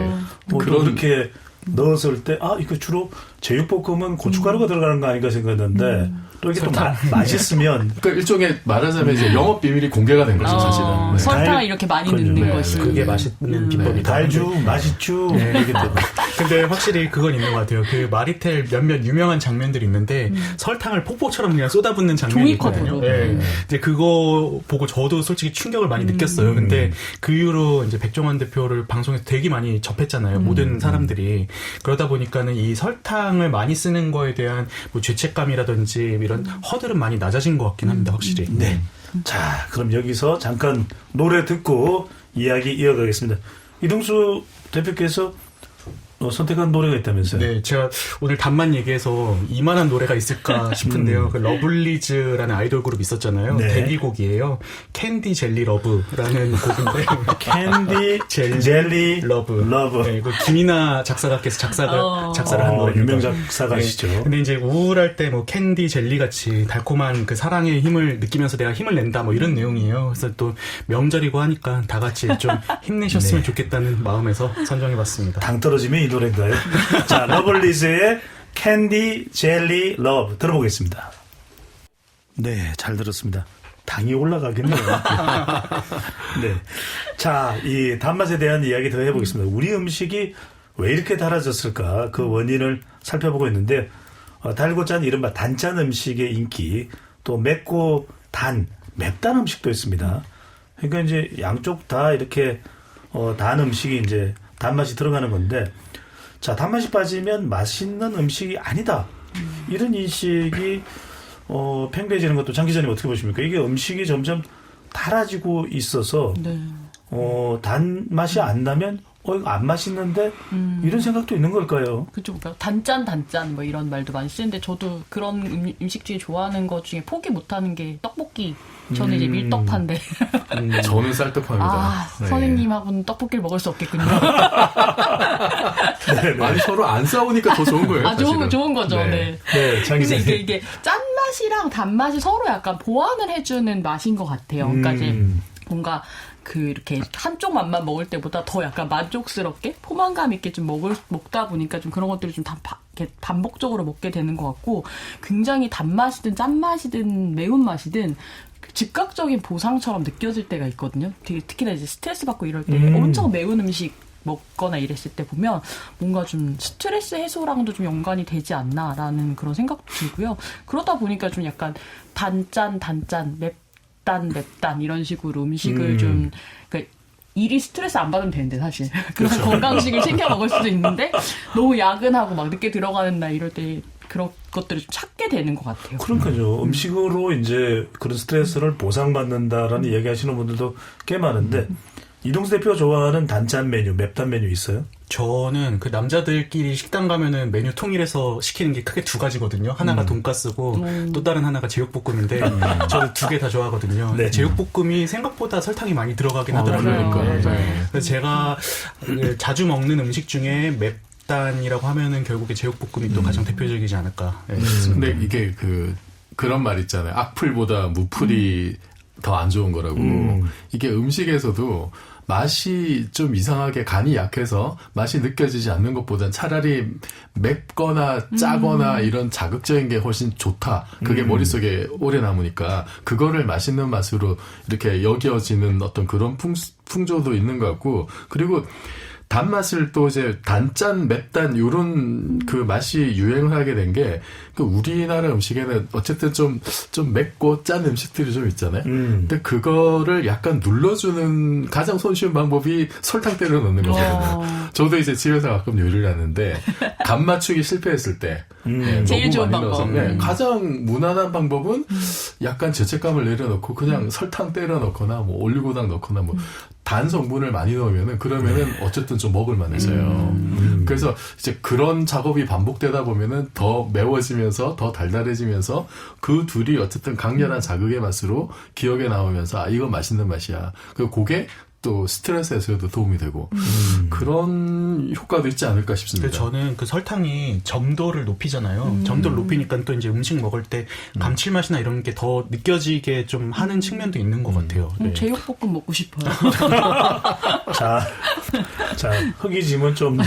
뭐 그런- 그렇게 넣었을 때 이거 주로 제육볶음은 고춧가루가 들어가는 거 아닌가 생각했는데 또 이게 또 맛있으면 그러니까 일종의 말하자면 이제 영업 비밀이 공개가 된 거죠, 사실은. 네. 설탕을 달- 이렇게 많이 그럼요. 넣는 네. 것이. 그게 맛있는 비법이다. 달주, 맛있주 이렇게 되면 근데 확실히 그건 있는 것 같아요. 그 마리텔 몇몇 유명한 장면들이 있는데 설탕을 폭포처럼 그냥 쏟아붓는 장면이 있거든요. 종이컵으로. 네. 이제 그거 보고 저도 솔직히 충격을 많이 느꼈어요. 근데 그 이후로 이제 백종원 대표를 방송에서 되게 많이 접했잖아요. 모든 사람들이. 그러다 보니까는 이 설탕을 많이 쓰는 거에 대한 뭐 죄책감이라든지 이런 허들은 많이 낮아진 것 같긴 합니다. 확실히. 네. 자, 그럼 여기서 잠깐 노래 듣고 이야기 이어가겠습니다. 이동수 대표께서 선택한 노래가 있다면서요? 네, 제가 오늘 답만 얘기해서 이만한 노래가 있을까 싶은데요. 그 러블리즈라는 아이돌 그룹 있었잖아요. 네. 데뷔곡이에요. 캔디 젤리 러브라는 곡인데 캔디 젤리 러브. 네, 그 김이나 작사가께서 작사를 한 노래입니다. 유명 작사가시죠. 네. 근데 이제 우울할 때 뭐 캔디 젤리 같이 달콤한 그 사랑의 힘을 느끼면서 내가 힘을 낸다 뭐 이런 내용이에요. 그래서 또 명절이고 하니까 다 같이 좀 힘내셨으면 좋겠다는 마음에서 선정해봤습니다. 당 떨어지면 이 노래인가요? 자, 러블리즈의 캔디 젤리 러브 들어보겠습니다. 네, 잘 들었습니다. 당이 올라가겠네요. 네. 자, 이 단맛에 대한 이야기 더 해보겠습니다. 우리 음식이 왜 이렇게 달아졌을까? 그 원인을 살펴보고 있는데, 달고 짠 이른바 단짠 음식의 인기, 또 맵고 맵단 음식도 있습니다. 그러니까 이제 양쪽 다 이렇게, 단 음식이 이제 단맛이 들어가는 건데, 자, 단맛이 빠지면 맛있는 음식이 아니다. 이런 인식이 팽배해지는 것도 장 기자님 어떻게 보십니까? 이게 음식이 점점 달아지고 있어서 네. 단맛이 안 나면 이거 안 맛있는데 이런 생각도 있는 걸까요? 그쵸. 그러니까 단짠 뭐 이런 말도 많이 쓰는데 저도 그런 음식 중에 좋아하는 것 중에 포기 못하는 게 떡볶이. 저는 이제 밀떡파인데. 저는 쌀떡파입니다. 네. 선생님하고는 떡볶이를 먹을 수 없겠군요. 아니, 서로 안 싸우니까 더 좋은 거예요. 사실은. 좋은 거죠. 네. 네, 장 근데 기자님. 이게 짠맛이랑 단맛이 서로 약간 보완을 해주는 맛인 것 같아요. 그러니까 이제 뭔가 이렇게 한쪽 맛만 먹을 때보다 더 약간 만족스럽게 포만감 있게 좀 먹다 보니까 좀 그런 것들을 좀 이렇게 반복적으로 먹게 되는 것 같고 굉장히 단맛이든 짠맛이든 매운맛이든 즉각적인 보상처럼 느껴질 때가 있거든요. 특히나 이제 스트레스 받고 이럴 때 엄청 매운 음식 먹거나 이랬을 때 보면 뭔가 좀 스트레스 해소랑도 좀 연관이 되지 않나라는 그런 생각도 들고요. 그러다 보니까 좀 약간 단짠, 맵단 이런 식으로 음식을 좀 그러니까 일이 스트레스 안 받으면 되는데 사실 그런 건강식을 챙겨 먹을 수도 있는데 너무 야근하고 막 늦게 들어가는 날 이럴 때 그런 것들을 좀 찾게 되는 것 같아요. 그러니까요. 음식으로 이제 그런 스트레스를 보상받는다라는 이야기 하시는 분들도 꽤 많은데 이동수 대표가 좋아하는 단짠 메뉴, 맵단 메뉴 있어요? 저는 그 남자들끼리 식당 가면은 메뉴 통일해서 시키는 게 크게 두 가지거든요. 하나가 돈가스고 또 다른 하나가 제육볶음인데 저는 두 개 다 좋아하거든요. 네. 제육볶음이 생각보다 설탕이 많이 들어가긴 하더라고요. 그러니까. 네. 그래서 제가 자주 먹는 음식 중에 맵단이라고 하면은 결국에 제육볶음이 또 가장 대표적이지 않을까. 네, 싶습니다. 근데 이게 그런 말 있잖아요. 악플보다 무플이 더 안 좋은 거라고. 이게 음식에서도 맛이 좀 이상하게 간이 약해서 맛이 느껴지지 않는 것보단 차라리 맵거나 짜거나 이런 자극적인 게 훨씬 좋다. 그게 머릿속에 오래 남으니까 그거를 맛있는 맛으로 이렇게 여겨지는 어떤 그런 풍조도 있는 것 같고 그리고 단맛을 또 이제 단짠, 맵단 요런 그 맛이 유행을 하게 된 게 그 우리나라 음식에는 어쨌든 좀 맵고 짠 음식들이 좀 있잖아요. 근데 그거를 약간 눌러주는 가장 손쉬운 방법이 설탕 때려 넣는 거거든요. 저도 이제 집에서 가끔 요리를 하는데 간 맞추기 실패했을 때 제일 너무 좋은 많이 방법. 넣어서 가장 무난한 방법은 약간 죄책감을 내려놓고 그냥 설탕 때려 넣거나 뭐 올리고당 넣거나 뭐 단 성분을 많이 넣으면은 그러면은 어쨌든 좀 먹을 만해져요. 그래서 이제 그런 작업이 반복되다 보면은 더 매워지면서 더 달달해지면서 그 둘이 어쨌든 강렬한 자극의 맛으로 기억에 남으면서 아 이건 맛있는 맛이야. 그게 또 스트레스 해소에도 도움이 되고 그런 효과도 있지 않을까 싶습니다. 저는 그 설탕이 점도를 높이잖아요. 점도를 높이니까 또 이제 음식 먹을 때 감칠맛이나 이런 게 더 느껴지게 좀 하는 측면도 있는 것 같아요. 네. 제육볶음 먹고 싶어요. 자, 흑이짐은 좀,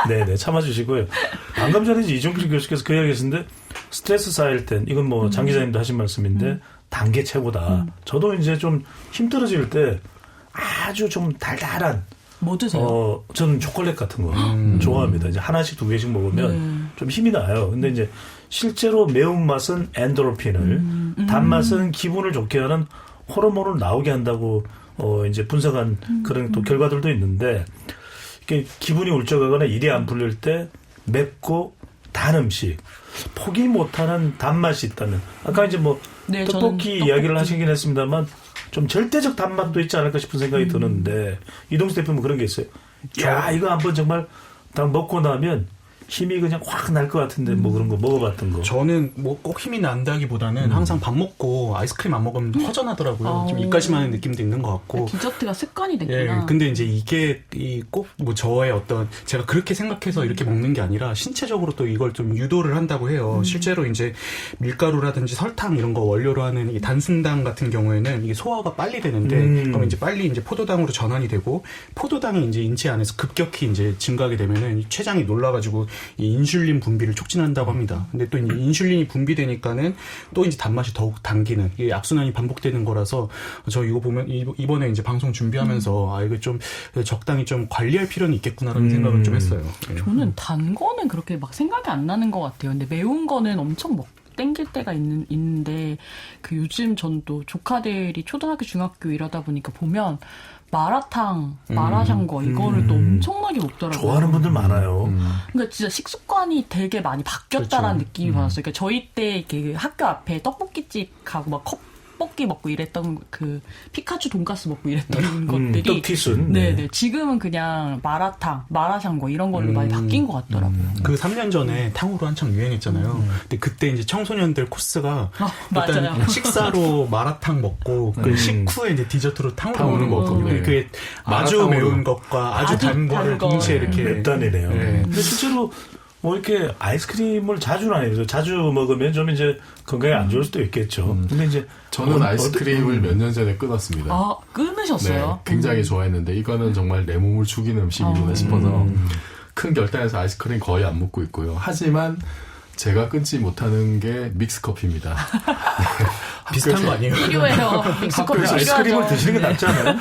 네네, 참아주시고요. 방금 전에 이제 이종필 교수께서 그 이야기 했는데, 스트레스 쌓일 땐, 이건 뭐 장 기자님도 하신 말씀인데, 단 게 최고다. 저도 이제 좀 힘들어질 때, 아주 좀 달달한, 뭐 드세요? 저는 초콜릿 같은 거 좋아합니다. 이제 하나씩 두 개씩 먹으면 좀 힘이 나요. 근데 이제 실제로 매운맛은 엔도르핀을, 단맛은 기분을 좋게 하는 호르몬을 나오게 한다고 이제 분석한 그런 또 결과들도 있는데, 이게 기분이 울적하거나 일이 안 풀릴 때 맵고 단 음식, 포기 못하는 단맛이 있다면, 아까 이제 뭐 네, 떡볶이 저는 이야기를 떡볶이. 하시긴 했습니다만 좀 절대적 단맛도 있지 않을까 싶은 생각이 드는데, 이동수 대표는 그런 게 있어요. 야, 이거 한번 정말 딱 먹고 나면 힘이 그냥 확 날 것 같은데, 뭐 그런 거 먹어봤던 거. 저는 뭐 꼭 힘이 난다기보다는 항상 밥 먹고 아이스크림 안 먹으면 허전하더라고요. 좀 입가심하는 느낌도 있는 것 같고. 디저트가 습관이 예, 됐구나. 근데 이제 이게 꼭 뭐 저의 어떤 제가 그렇게 생각해서 이렇게 먹는 게 아니라 신체적으로 또 이걸 좀 유도를 한다고 해요. 실제로 이제 밀가루라든지 설탕 이런 거 원료로 하는 이 단승당 같은 경우에는 이게 소화가 빨리 되는데 그럼 이제 빨리 이제 포도당으로 전환이 되고 포도당이 이제 인체 안에서 급격히 이제 증가하게 되면은 이 췌장이 놀라가지고 이 인슐린 분비를 촉진한다고 합니다. 근데 또 이제 인슐린이 분비되니까는 또 이제 단맛이 더욱 당기는 이게 악순환이 반복되는 거라서 저 이거 보면 이번에 이제 방송 준비하면서 아 이거 좀 적당히 좀 관리할 필요는 있겠구나라는 생각을 좀 했어요. 예. 저는 단 거는 그렇게 막 생각이 안 나는 것 같아요. 근데 매운 거는 엄청 땡길 때가 있는데, 그 요즘 전 또 조카들이 초등학교, 중학교 이러다 보니까 보면, 마라탕, 마라샹궈, 이거를 또 엄청나게 먹더라고요. 좋아하는 분들 많아요. 그러니까 진짜 식습관이 되게 많이 바뀌었다라는 느낌이 받았어요. 그러니까 저희 때 이렇게 학교 앞에 떡볶이집 가고 막 떡볶이 먹고 이랬던 그 피카츄 돈가스 먹고 이랬던 것들이 떡튀순. 네네. 지금은 그냥 마라탕, 마라샹궈 이런 걸로 많이 바뀐 것 같더라고요. 그 3년 전에 탕후루 한창 유행했잖아요. 근데 그때 이제 청소년들 코스가 일단 맞아요. 식사로 마라탕 먹고 그 식후에 이제 디저트로 탕후루 먹는 거거든요. 네. 그게 아주 마라탕으로. 매운 것과 아주 단 거를 거. 동시에 이렇게 맵단이네요. 네. 근데 실제로 뭐 이렇게 아이스크림을 자주는 아니죠. 자주 먹으면 좀 이제 건강에 안 좋을 수도 있겠죠. 근데 이제 저는 아이스크림을 몇 년 전에 끊었습니다. 아, 끊으셨어요? 네, 굉장히 좋아했는데 이거는 정말 내 몸을 죽이는 음식이구나 싶어서 큰 결단에서 아이스크림 거의 안 먹고 있고요. 하지만 제가 끊지 못하는 게 믹스커피입니다. 비슷한 거 아니에요? 필요해요. 믹스커피 학교에서 아이스크림을 필요하죠. 드시는 게 낫지 않아요?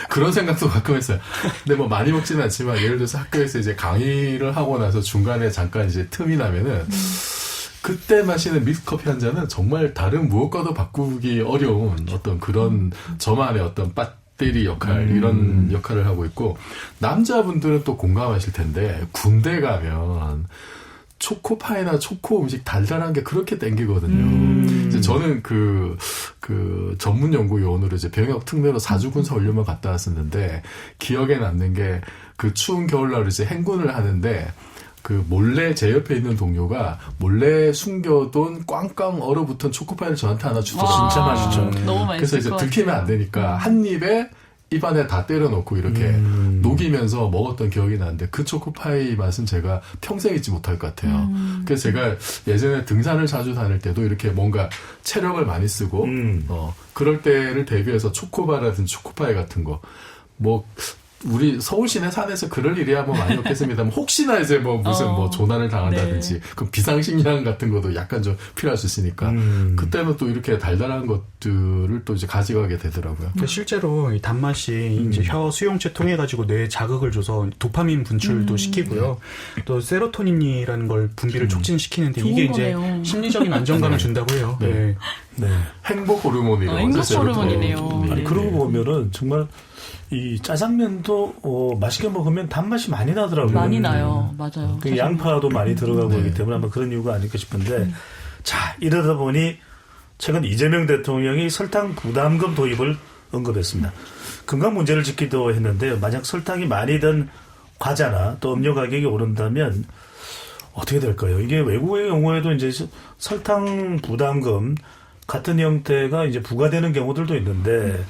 그런 생각도 가끔 했어요. 근데 뭐 많이 먹지는 않지만 예를 들어서 학교에서 이제 강의를 하고 나서 중간에 잠깐 이제 틈이 나면은 그때 마시는 믹스커피 한 잔은 정말 다른 무엇과도 바꾸기 어려운 어떤 그런 저만의 어떤 배터리 역할 이런 역할을 하고 있고 남자분들은 또 공감하실 텐데 군대 가면 초코파이나 초코 음식 달달한 게 그렇게 땡기거든요. 이제 저는 그 전문 연구 요원으로 이제 병역 특례로 4주 군사 훈련만 갔다 왔었는데 기억에 남는 게 그 추운 겨울날 이제 행군을 하는데 그 몰래 제 옆에 있는 동료가 몰래 숨겨둔 꽝꽝 얼어붙은 초코파이를 저한테 하나 주더라고요. 진짜 맛있죠. 너무 맛있을 그래서 이제 것 들키면 같아요. 안 되니까 한 입에 입안에 다 때려놓고 이렇게 녹이면서 먹었던 기억이 나는데 그 초코파이 맛은 제가 평생 잊지 못할 것 같아요. 그래서 제가 예전에 등산을 자주 다닐 때도 이렇게 뭔가 체력을 많이 쓰고 그럴 때를 대비해서 초코바라든지 초코파이 같은 거 뭐 우리 서울 시내 산에서 그럴 일이야 뭐 많이 없겠습니다만 혹시나 이제 뭐 무슨 뭐 조난을 당한다든지 그 비상식량 같은 것도 약간 좀 필요할 수 있으니까 그때는 또 이렇게 달달한 것들을 또 이제 가져가게 되더라고요. 실제로 이 단맛이 이제 혀 수용체 통해 가지고 뇌에 자극을 줘서 도파민 분출도 시키고요. 또 세로토닌이라는 걸 분비를 촉진시키는데 좋은 이게 이제 거네요. 심리적인 안정감을 준다고 해요. 네. 네. 네. 행복 호르몬이라고 행복 하죠, 호르몬이네요. 세로토닌이. 아니, 그러고 보면은 정말 이 짜장면도 맛있게 먹으면 단맛이 많이 나더라고요. 많이 나요. 맞아요. 그 양파도 많이 들어가고 네. 하기 때문에 아마 그런 이유가 아닐까 싶은데 자, 이러다 보니 최근 이재명 대통령이 설탕 부담금 도입을 언급했습니다. 건강 문제를 짚기도 했는데 만약 설탕이 많이 든 과자나 또 음료 가격이 오른다면 어떻게 될까요? 이게 외국의 경우에도 이제 설탕 부담금 같은 형태가 이제 부과되는 경우들도 있는데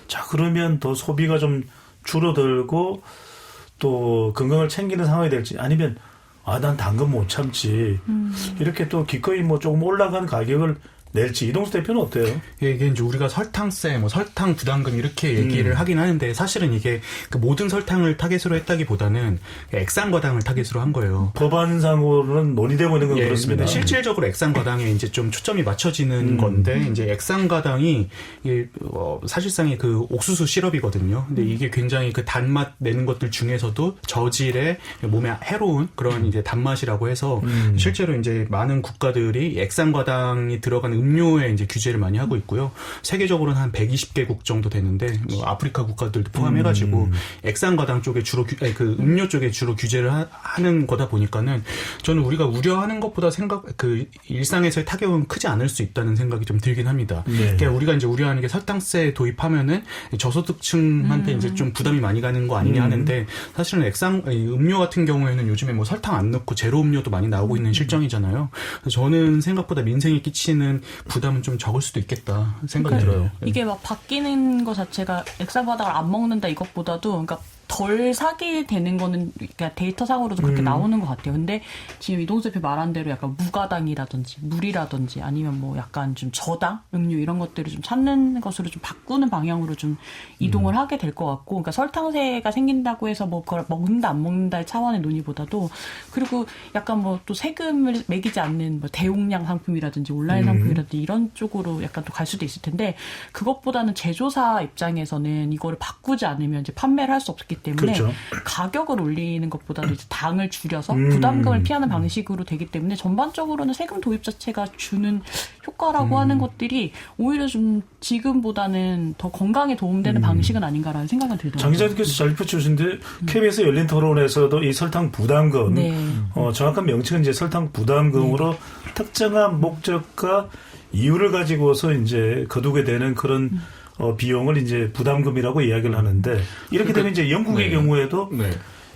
자, 그러면 더 소비가 좀 줄어들고 또 건강을 챙기는 상황이 될지 아니면 난 당근 못 참지 이렇게 또 기꺼이 뭐 조금 올라간 가격을 낼지 이동수 대표는 어때요? 이게 이제 우리가 설탕세, 뭐 설탕 부담금 이렇게 얘기를 하긴 하는데 사실은 이게 그 모든 설탕을 타겟으로 했다기보다는 액상과당을 타겟으로 한 거예요. 법안상으로는 논의되고 있는 건 예, 그렇습니다. 근데 실질적으로 액상과당에 이제 좀 초점이 맞춰지는 건데 이제 액상과당이 이게 사실상의 그 옥수수 시럽이거든요. 근데 이게 굉장히 그 단맛 내는 것들 중에서도 저질의 몸에 해로운 그런 이제 단맛이라고 해서 실제로 이제 많은 국가들이 액상과당이 들어가는 음료에 이제 규제를 많이 하고 있고요. 세계적으로는 한 120개국 정도 되는데 뭐 아프리카 국가들도 포함해가지고 액상과당 쪽에 주로 그 음료 쪽에 주로 규제를 하는 거다 보니까는 저는 우리가 우려하는 것보다 그 일상에서의 타격은 크지 않을 수 있다는 생각이 좀 들긴 합니다. 네. 그러니까 우리가 이제 우려하는 게 설탕세 도입하면은 저소득층한테 이제 좀 부담이 많이 가는 거 아니냐 하는데 사실은 음료 같은 경우에는 요즘에 뭐 설탕 안 넣고 제로 음료도 많이 나오고 있는 실정이잖아요. 그래서 저는 생각보다 민생에 끼치는 부담은 좀 적을 수도 있겠다 생각이 들어요. 이게 막 바뀌는 것 자체가 액상과당을 안 먹는다 이것보다도 그러니까 덜 사게 되는 거는 그러니까 데이터상으로도 그렇게 나오는 것 같아요. 근데 지금 이동수 대표 말한 대로 약간 무가당이라든지 물이라든지 아니면 뭐 약간 좀 저당 음료 이런 것들을 좀 찾는 것으로 좀 바꾸는 방향으로 좀 이동을 하게 될 것 같고, 그러니까 설탕세가 생긴다고 해서 뭐 그걸 먹는다 안 먹는다의 차원의 논의보다도 그리고 약간 뭐 또 세금을 매기지 않는 뭐 대용량 상품이라든지 온라인 상품이라든지 이런 쪽으로 약간 또 갈 수도 있을 텐데 그것보다는 제조사 입장에서는 이거를 바꾸지 않으면 이제 판매를 할 수 없기 때문에 그렇죠. 가격을 올리는 것보다도 이제 당을 줄여서 부담금을 피하는 방식으로 되기 때문에 전반적으로는 세금 도입 자체가 주는 효과라고 하는 것들이 오히려 좀 지금보다는 더 건강에 도움되는 방식은 아닌가라는 생각은 들더라고요. 장 기자님께서 잘 펼쳐주신데 KBS 열린 토론에서도 이 설탕 부담금 네. 정확한 명칭은 이제 설탕 부담금으로 특정한 목적과 이유를 가지고서 이제 거두게 되는 그런 비용을 이제 부담금이라고 이야기를 하는데 이렇게 되면 이제 영국의 경우에도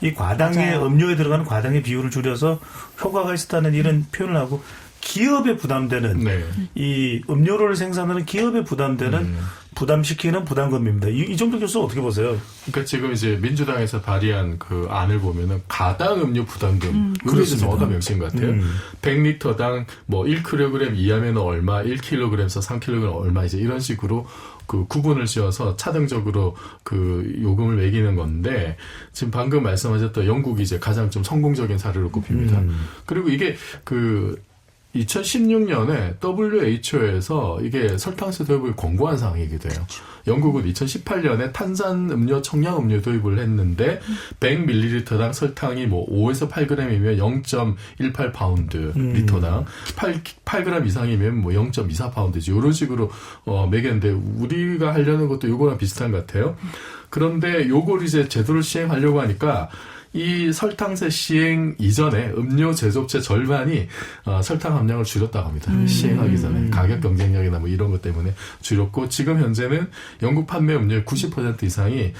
이 과당의 맞아요. 음료에 들어가는 과당의 비율을 줄여서 효과가 있었다는 이런 표현을 하고 기업에 부담되는 이 음료를 생산하는 기업에 부담되는 부담시키는 부담금입니다. 이 정도 교수 어떻게 보세요? 그러니까 지금 이제 민주당에서 발의한 그 안을 보면은 가당 음료 부담금 그것이 정확한 명칭인 것 같아요. 100리터당 뭐 1kg 이하면 얼마, 1kg에서 3kg 얼마 이제 이런 식으로 그 구분을 지어서 차등적으로 그 요금을 매기는 건데 지금 방금 말씀하셨던 영국이 이제 가장 좀 성공적인 사례로 꼽힙니다. 그리고 이게 그 2016년에 WHO에서 이게 설탕세 도입을 권고한 사항이기도 해요. 영국은 2018년에 탄산음료, 청량음료 도입을 했는데 100ml당 설탕이 뭐 5에서 8g이면 0.18파운드 리터당 8g 이상이면 뭐 0.24파운드지 이런 식으로 매겼는데 우리가 하려는 것도 요거랑 비슷한 것 같아요. 그런데 요걸 이제 제도를 시행하려고 하니까 이 설탕세 시행 이전에 음료 제조업체 절반이 설탕 함량을 줄였다고 합니다. 시행하기 전에 가격 경쟁력이나 뭐 이런 것 때문에 줄였고 지금 현재는 영국 판매 음료의 90% 이상이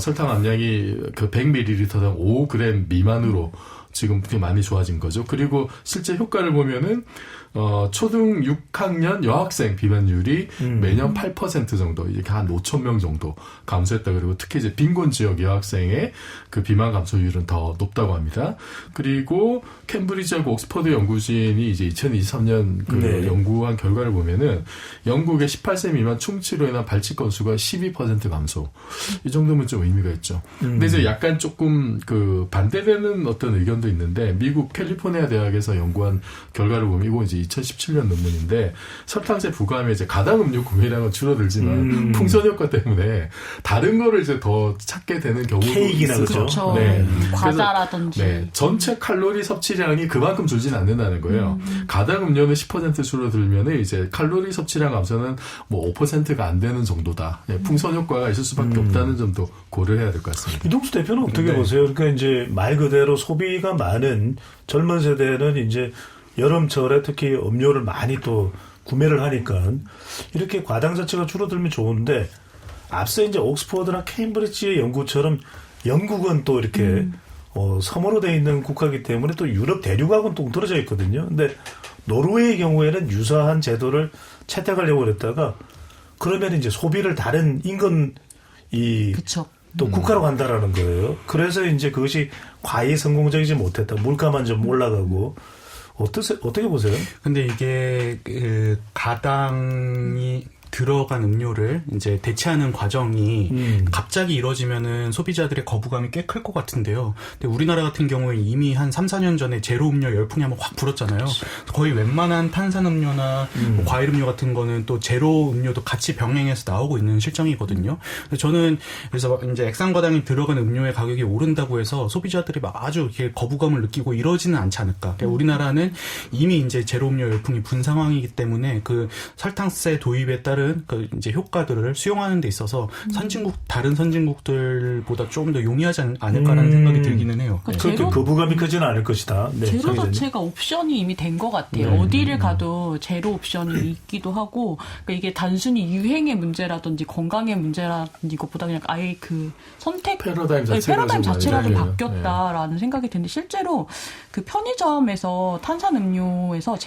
설탕 함량이 그 100ml당 5g 미만으로 지금 되게 많이 좋아진 거죠. 그리고 실제 효과를 보면은 초등 6학년 여학생 비만율이 매년 8% 정도, 이렇게 한 5천 명 정도 감소했다. 그리고 특히 이제 빈곤 지역 여학생의 그 비만 감소율은 더 높다고 합니다. 그리고 캠브리지하고 옥스퍼드 연구진이 이제 2023년 그 네. 연구한 결과를 보면은 영국의 18세 미만 충치로 인한 발치 건수가 12% 감소. 이 정도면 좀 의미가 있죠. 근데 이제 약간 조금 그 반대되는 어떤 의견도 있는데, 미국 캘리포니아 대학에서 연구한 결과를 보면, 이거 이제 2017년 논문인데, 설탕제 부과하면 이제 가당 음료 구매량은 줄어들지만 풍선 효과 때문에 다른 거를 이제 더 찾게 되는 경우도 케이크나 있어서. 그렇죠. 네. 과자라든지. 그래서, 네. 전체 칼로리 섭취량이 그만큼 줄진 않는다는 거예요. 가당 음료는 10% 줄어들면은 이제 칼로리 섭취량 감소는 뭐 5%가 안 되는 정도다. 예, 풍선 효과가 있을 수밖에 없다는 점도 고려해야 될 것 같습니다. 이동수 대표는 어떻게 네. 보세요? 그러니까 이제 말 그대로 소비가 많은 젊은 세대는 이제 여름철에 특히 음료를 많이 또 구매를 하니까 이렇게 과당 자체가 줄어들면 좋은데, 앞서 이제 옥스퍼드나 케임브리지의 연구처럼 영국은 또 이렇게 섬으로 돼 있는 국가이기 때문에 또 유럽 대륙하고는 동떨어져 있거든요. 근데 노르웨이의 경우에는 유사한 제도를 채택하려고 그랬다가, 그러면 이제 소비를 다른 인근 그쵸. 또 국가로 간다라는 거예요. 그래서 이제 그것이 과히 성공적이지 못했다. 물가만 좀 올라가고. 어떻게 보세요? 근데 이게 그 가당이 들어간 음료를 이제 대체하는 과정이 갑자기 이루어지면은 소비자들의 거부감이 꽤 클 것 같은데요. 근데 우리나라 같은 경우에 이미 한 3, 4년 전에 제로 음료 열풍이 한번 확 불었잖아요. 거의 웬만한 탄산 음료나 뭐 과일 음료 같은 거는 또 제로 음료도 같이 병행해서 나오고 있는 실정이거든요. 저는 그래서 이제 액상과당이 들어간 음료의 가격이 오른다고 해서 소비자들이 막 아주 이렇게 거부감을 느끼고 이러지는 않지 않을까. 그러니까 우리나라는 이미 이제 제로 음료 열풍이 분 상황이기 때문에 그 설탕세 도입에 따른 그 이제 효과들을 수용하는 데 있어서 다른 선진국들보다 조금 더 용이하지 않을까라는 생각이 들기는 해요. 그러니까 그렇게 제로- 거부감이 크지는 않을 것이다. 네, 제로 서 기자님. 자체가 옵션이 이미 된 것 같아요. 어디를 가도 제로 옵션이 있기도 하고, 그러니까 이게 단순히 유행의 문제라든지 건강의 문제라든지 이것보다 그냥 아예 그 선택 패러다임 자체가 패러다임 좀 자체가 좀 많이 바뀌었다라는 생각이 드는데, 실제로 그 편의점에서 탄산 음료에서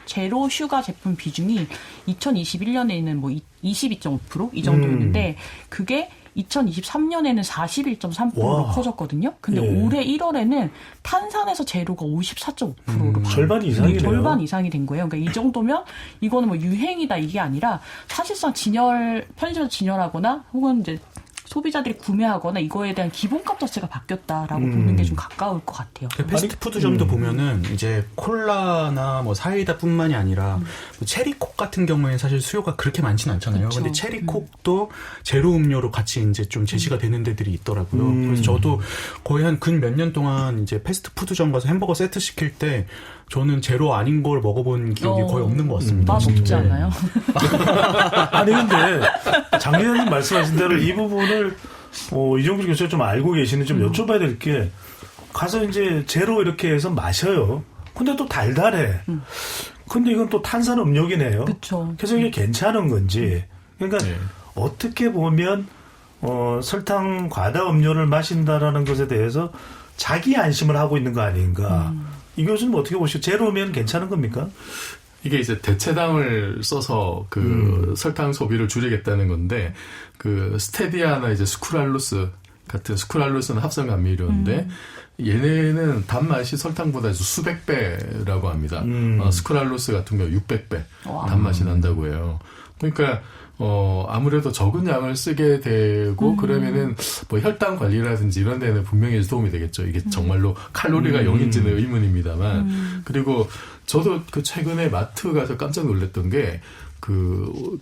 제로 슈가 제품 비중이 2021년에 있는 뭐 22.5% 이 정도였는데, 그게 2023년에는 41.3%로 와. 커졌거든요. 근데 예. 올해 1월에는 탄산에서 제로가 54.5%로 절반 이상이네요. 절반 이상이 된 거예요. 그러니까 이 정도면 이거는 뭐 유행이다 이게 아니라 사실상 편의점에서 진열하거나 혹은 이제 소비자들이 구매하거나 이거에 대한 기본값 자체가 바뀌었다라고 보는 게 좀 가까울 것 같아요. 패스트푸드점도 보면은 이제 콜라나 뭐 사이다뿐만이 아니라 뭐 체리콕 같은 경우에는 사실 수요가 그렇게 많지는 않잖아요. 그쵸. 근데 체리콕도 제로 음료로 같이 이제 좀 제시가 되는 데들이 있더라고요. 그래서 저도 거의 한 근 몇 년 동안 이제 패스트푸드점 가서 햄버거 세트 시킬 때 저는 제로 아닌 걸 먹어본 기억이 거의 없는 것 같습니다. 맛 없지 네. 않아요? 아니 근데 장 기자님 말씀하신 대로 이 부분을 이종규 교수가 좀 알고 계시는 좀 여쭤봐야 될 게, 가서 이제 제로 이렇게 해서 마셔요. 근데 또 달달해. 근데 이건 또 탄산 음료기네요. 그쵸. 그래서 이게 괜찮은 건지. 그러니까 네. 어떻게 보면 설탕 과다 음료를 마신다라는 것에 대해서 자기 안심을 하고 있는 거 아닌가. 이 교수님 어떻게 보시죠? 제로면 괜찮은 겁니까? 이게 이제 대체당을 써서 그 설탕 소비를 줄이겠다는 건데, 그 스테디아나 이제 스쿠랄로스 같은, 스쿠랄로스는 합성 감미료인데 얘네는 단맛이 설탕보다 수백 배라고 합니다. 스쿠랄로스 같은 경우 600배 와. 단맛이 난다고 해요. 그러니까 아무래도 적은 양을 쓰게 되고 그러면은 뭐 혈당 관리라든지 이런 데는 분명히 도움이 되겠죠. 이게 정말로 칼로리가 0인지는 의문입니다만. 그리고 저도 그 최근에 마트 가서 깜짝 놀랐던 게, 그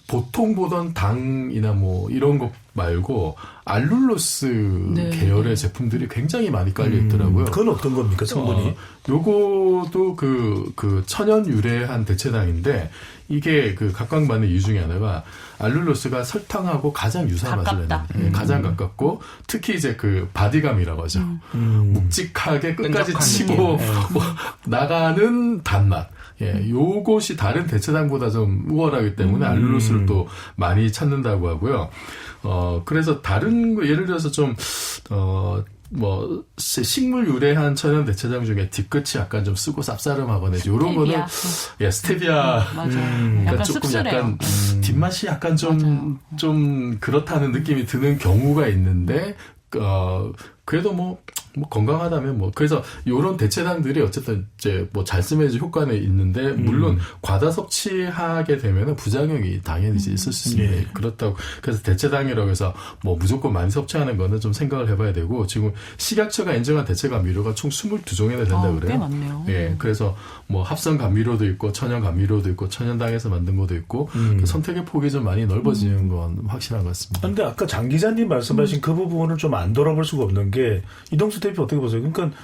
보통 보던 당이나 뭐 이런 것 말고 알룰로스 네. 계열의 제품들이 굉장히 많이 깔려 있더라고요. 그건 어떤 겁니까, 성분이? 요거도 그 천연 유래한 대체당인데, 이게 그 각광받는 이유 중에 하나가 알룰로스가 설탕하고 가장 유사한 맛을 가깝다. 내는, 가장 가깝고, 특히 이제 그 바디감이라고 하죠. 묵직하게 끝까지 끈적한 치고 느낌. 뭐 나가는 단맛. 예, 요것이 다른 대체당보다 좀 우월하기 때문에 알룰로스를 또 많이 찾는다고 하고요. 그래서 다른 거, 예를 들어서 좀 뭐 식물 유래한 천연 대체장 중에 뒤끝이 약간 좀 쓰고 쌉싸름하거나 이런 거는 스테비아 맞아요. 그러니까 약간 조금 씁쓸해요. 약간 뒷맛이 약간 좀 그렇다는 느낌이 드는 경우가 있는데 그래도 뭐 건강하다면 뭐 그래서 이런 대체당들이 어쨌든 이제 뭐 잘 쓰면 효과는 있는데 물론 과다 섭취하게 되면은 부작용이 당연히 이제 있을 수 있습니다. 예. 그렇다고 그래서 대체당이라고 해서 뭐 무조건 많이 섭취하는 거는 좀 생각을 해봐야 되고 지금 식약처가 인정한 대체 감미료가 총 22종이나 된다 그래요. 꽤 많네요. 예, 그래서 뭐 합성 감미료도 있고 천연 감미료도 있고 천연당에서 만든 것도 있고 그 선택의 폭이 좀 많이 넓어지는 건 확실한 것 같습니다. 그런데 아까 장 기자님 말씀하신 그 부분을 좀 안 돌아볼 수가 없는 게 이동수 대표 어떻게 보세요? 그러니까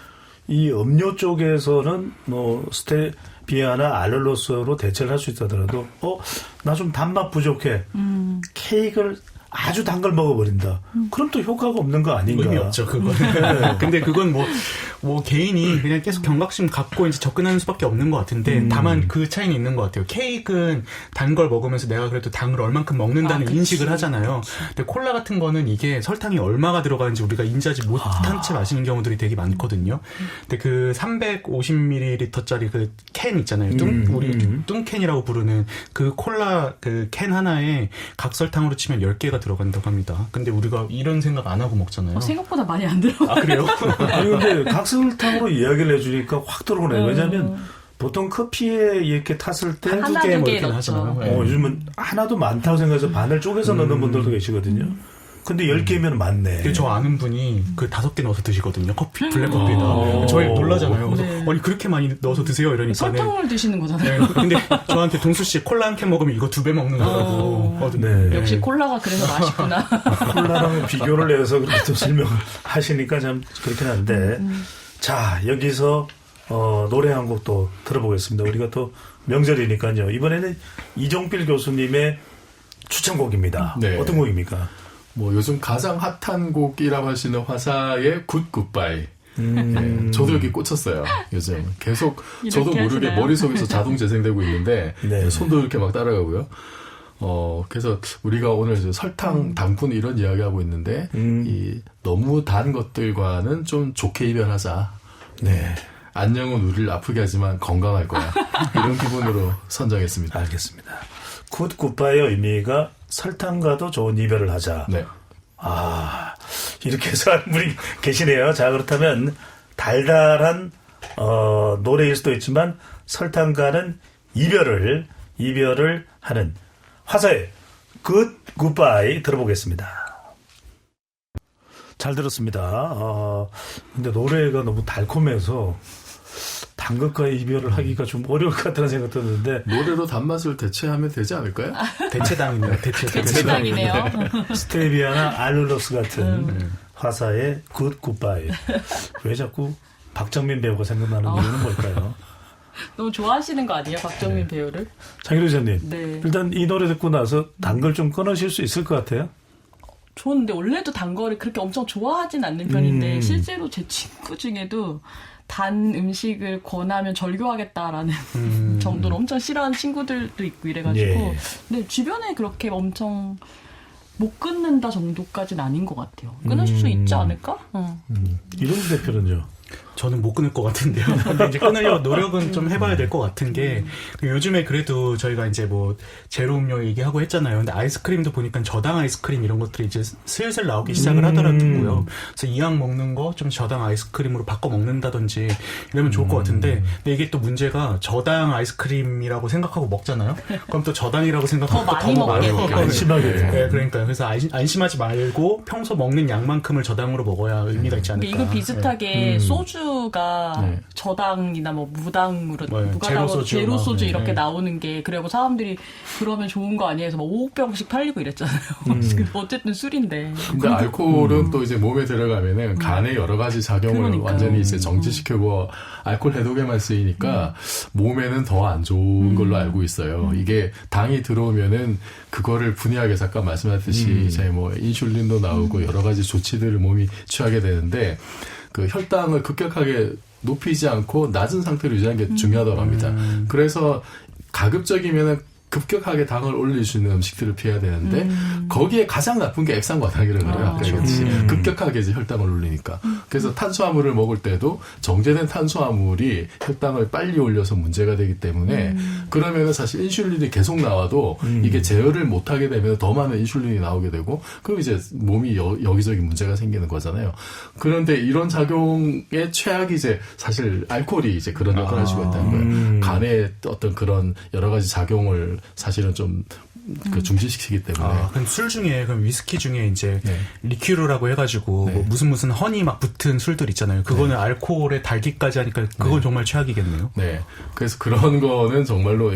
이 음료 쪽에서는 뭐 스테비아나 알룰로스로 대체를 할 수 있다더라도 나 좀 단맛 부족해. 케이크를 아주 단 걸 먹어버린다. 그럼 또 효과가 없는 거 아닌가? 의미 없죠, 그건. 근데 그건 뭐 개인이 그냥 계속 경각심 갖고 이제 접근하는 수밖에 없는 것 같은데, 다만 그 차이는 있는 것 같아요. 케이크는 단 걸 먹으면서 내가 그래도 당을 얼만큼 먹는다는 인식을 하잖아요. 근데 콜라 같은 거는 이게 설탕이 얼마가 들어가는지 우리가 인지하지 못한 채 마시는 경우들이 되게 많거든요. 근데 그 350ml짜리 그 캔 있잖아요. 우리 뚱캔이라고 부르는 그 콜라 그 캔 하나에 각설탕으로 치면 10개가 들어간다고 합니다. 근데 우리가 이런 생각 안 하고 먹잖아요. 생각보다 많이 안 들어가요. 아, 그래요? 아니 근데 각설탕으로 이야기를 해주니까 확 들어오네요. 왜냐하면 보통 커피에 이렇게 탔을 때 하나, 두 개 두 뭐 개 이렇게 넣죠. 하잖아요. 네. 요즘은 하나도 많다고 생각해서 반을 쪼개서 넣는 분들도 계시거든요. 근데 10개면 많네. 저 아는 분이 그 5개 넣어서 드시거든요. 커피, 블랙커피에다. 저희 놀라잖아요. 그래서 네. 아니 그렇게 많이 넣어서 드세요 이러니까. 설탕을 드시는 거잖아요. 네, 근데 저한테 동수 씨 콜라 한 캔 먹으면 이거 2배 먹는 거라고. 네. 역시 콜라가 그래서 맛있구나. 콜라랑 비교를 해서 그렇게 또 설명을 하시니까 참 그렇긴 한데. 자, 여기서 노래 한 곡 또 들어보겠습니다. 우리가 또 명절이니까요. 이번에는 이종필 교수님의 추천곡입니다. 네. 어떤 곡입니까? 뭐 요즘 가장 핫한 곡이라고 할 수 있는 화사의 굿 굿바이. 네, 저도 여기 꽂혔어요. 요즘 계속 저도 모르게 하시나요? 머릿속에서 자동 재생되고 있는데 네. 손도 이렇게 막 따라가고요. 그래서 우리가 오늘 이제 설탕, 당분 이런 이야기하고 있는데 이 너무 단 것들과는 좀 좋게 이별하자. 네. 안녕은 우리를 아프게 하지만 건강할 거야. 이런 기분으로 선정했습니다. 알겠습니다. 굿 굿바이의 의미가 설탕과도 좋은 이별을 하자. 네. 이렇게 해서 하는 분이 계시네요. 자, 그렇다면 달달한 노래일 수도 있지만 설탕과는 이별을 하는 화사의 굿 굿바이 들어보겠습니다. 잘 들었습니다. 근데 노래가 너무 달콤해서 단 것과의 이별을 하기가 좀 어려울 것 같다는 생각 들었는데 노래로 단맛을 대체하면 되지 않을까요? 대체당이네요. 대체당이네요. 스테비아나 알룰로스 같은 화사의 굿 굿바이. 왜 자꾸 박정민 배우가 생각나는 이유는 뭘까요? 너무 좋아하시는 거 아니에요, 박정민 배우를? 장희로 기자님, 네. 일단 이 노래 듣고 나서 단 걸 좀 끊으실 수 있을 것 같아요? 좋은데 원래도 단 거를 그렇게 엄청 좋아하진 않는 편인데 실제로 제 친구 중에도 단 음식을 권하면 절교하겠다라는 정도로 엄청 싫어하는 친구들도 있고 이래가지고 예. 근데 주변에 그렇게 엄청 못 끊는다 정도까지는 아닌 것 같아요. 끊을 수 있지 않을까? 이동수 대표는요? 저는 못 끊을 것 같은데요. 근데 이제 끊으려고 노력은 좀 해봐야 될 것 같은 게 요즘에 그래도 저희가 이제 뭐 제로 음료 얘기하고 했잖아요. 근데 아이스크림도 보니까 저당 아이스크림 이런 것들이 이제 슬슬 나오기 시작을 하더라고요. 그래서 이왕 먹는 거 좀 저당 아이스크림으로 바꿔 먹는다든지 이러면 좋을 것 같은데 근데 이게 또 문제가 저당 아이스크림이라고 생각하고 먹잖아요. 그럼 또 저당이라고 생각하고 더 많이 먹게 안심하게. 네, 그러니까요. 그래서 안심하지 말고 평소 먹는 양만큼을 저당으로 먹어야 의미가 있지 않을까. 이거 비슷하게 소주가 네. 저당이나 뭐 무당으로 제로 무가당으로 소주 제로 막, 소주 네. 이렇게 나오는 게 그리고 사람들이 그러면 좋은 거 아니에요? 해서 막 5병씩 팔리고 이랬잖아요. 어쨌든 술인데. 근데 알코올은 또 이제 몸에 들어가면은 간에 여러 가지 작용을 그러니까요. 완전히 이제 정지시키고 알코올 해독에만 쓰이니까 몸에는 더 안 좋은 걸로 알고 있어요. 이게 당이 들어오면은 그거를 분해하게 잠깐 말씀하셨듯이 이제 뭐 인슐린도 나오고 여러 가지 조치들을 몸이 취하게 되는데 그 혈당을 급격하게 높이지 않고 낮은 상태로 유지하는 게 중요하다고 합니다. 그래서 가급적이면은 급격하게 당을 올릴 수 있는 음식들을 피해야 되는데 거기에 가장 나쁜 게 액상과당이라고 그래요. 아까 얘기했듯이 급격하게 이제 혈당을 올리니까. 그래서 탄수화물을 먹을 때도 정제된 탄수화물이 혈당을 빨리 올려서 문제가 되기 때문에 그러면은 사실 인슐린이 계속 나와도 이게 제어를 못하게 되면 더 많은 인슐린이 나오게 되고 그럼 이제 몸이 여기저기 문제가 생기는 거잖아요. 그런데 이런 작용의 최악이 이제 사실 알코올이 이제 그런 역할을 할 수가 있다는 거예요. 간에 어떤 그런 여러 가지 작용을 사실은 좀 그 중지시키기 때문에. 그럼 술 중에, 그럼 위스키 중에 이제 네. 리큐르라고 해가지고 네. 뭐 무슨 허니 막 붙은 술들 있잖아요. 그거는 알코올에 달기까지 하니까 그건 정말 최악이겠네요. 네. 그래서 그런 거는 정말로,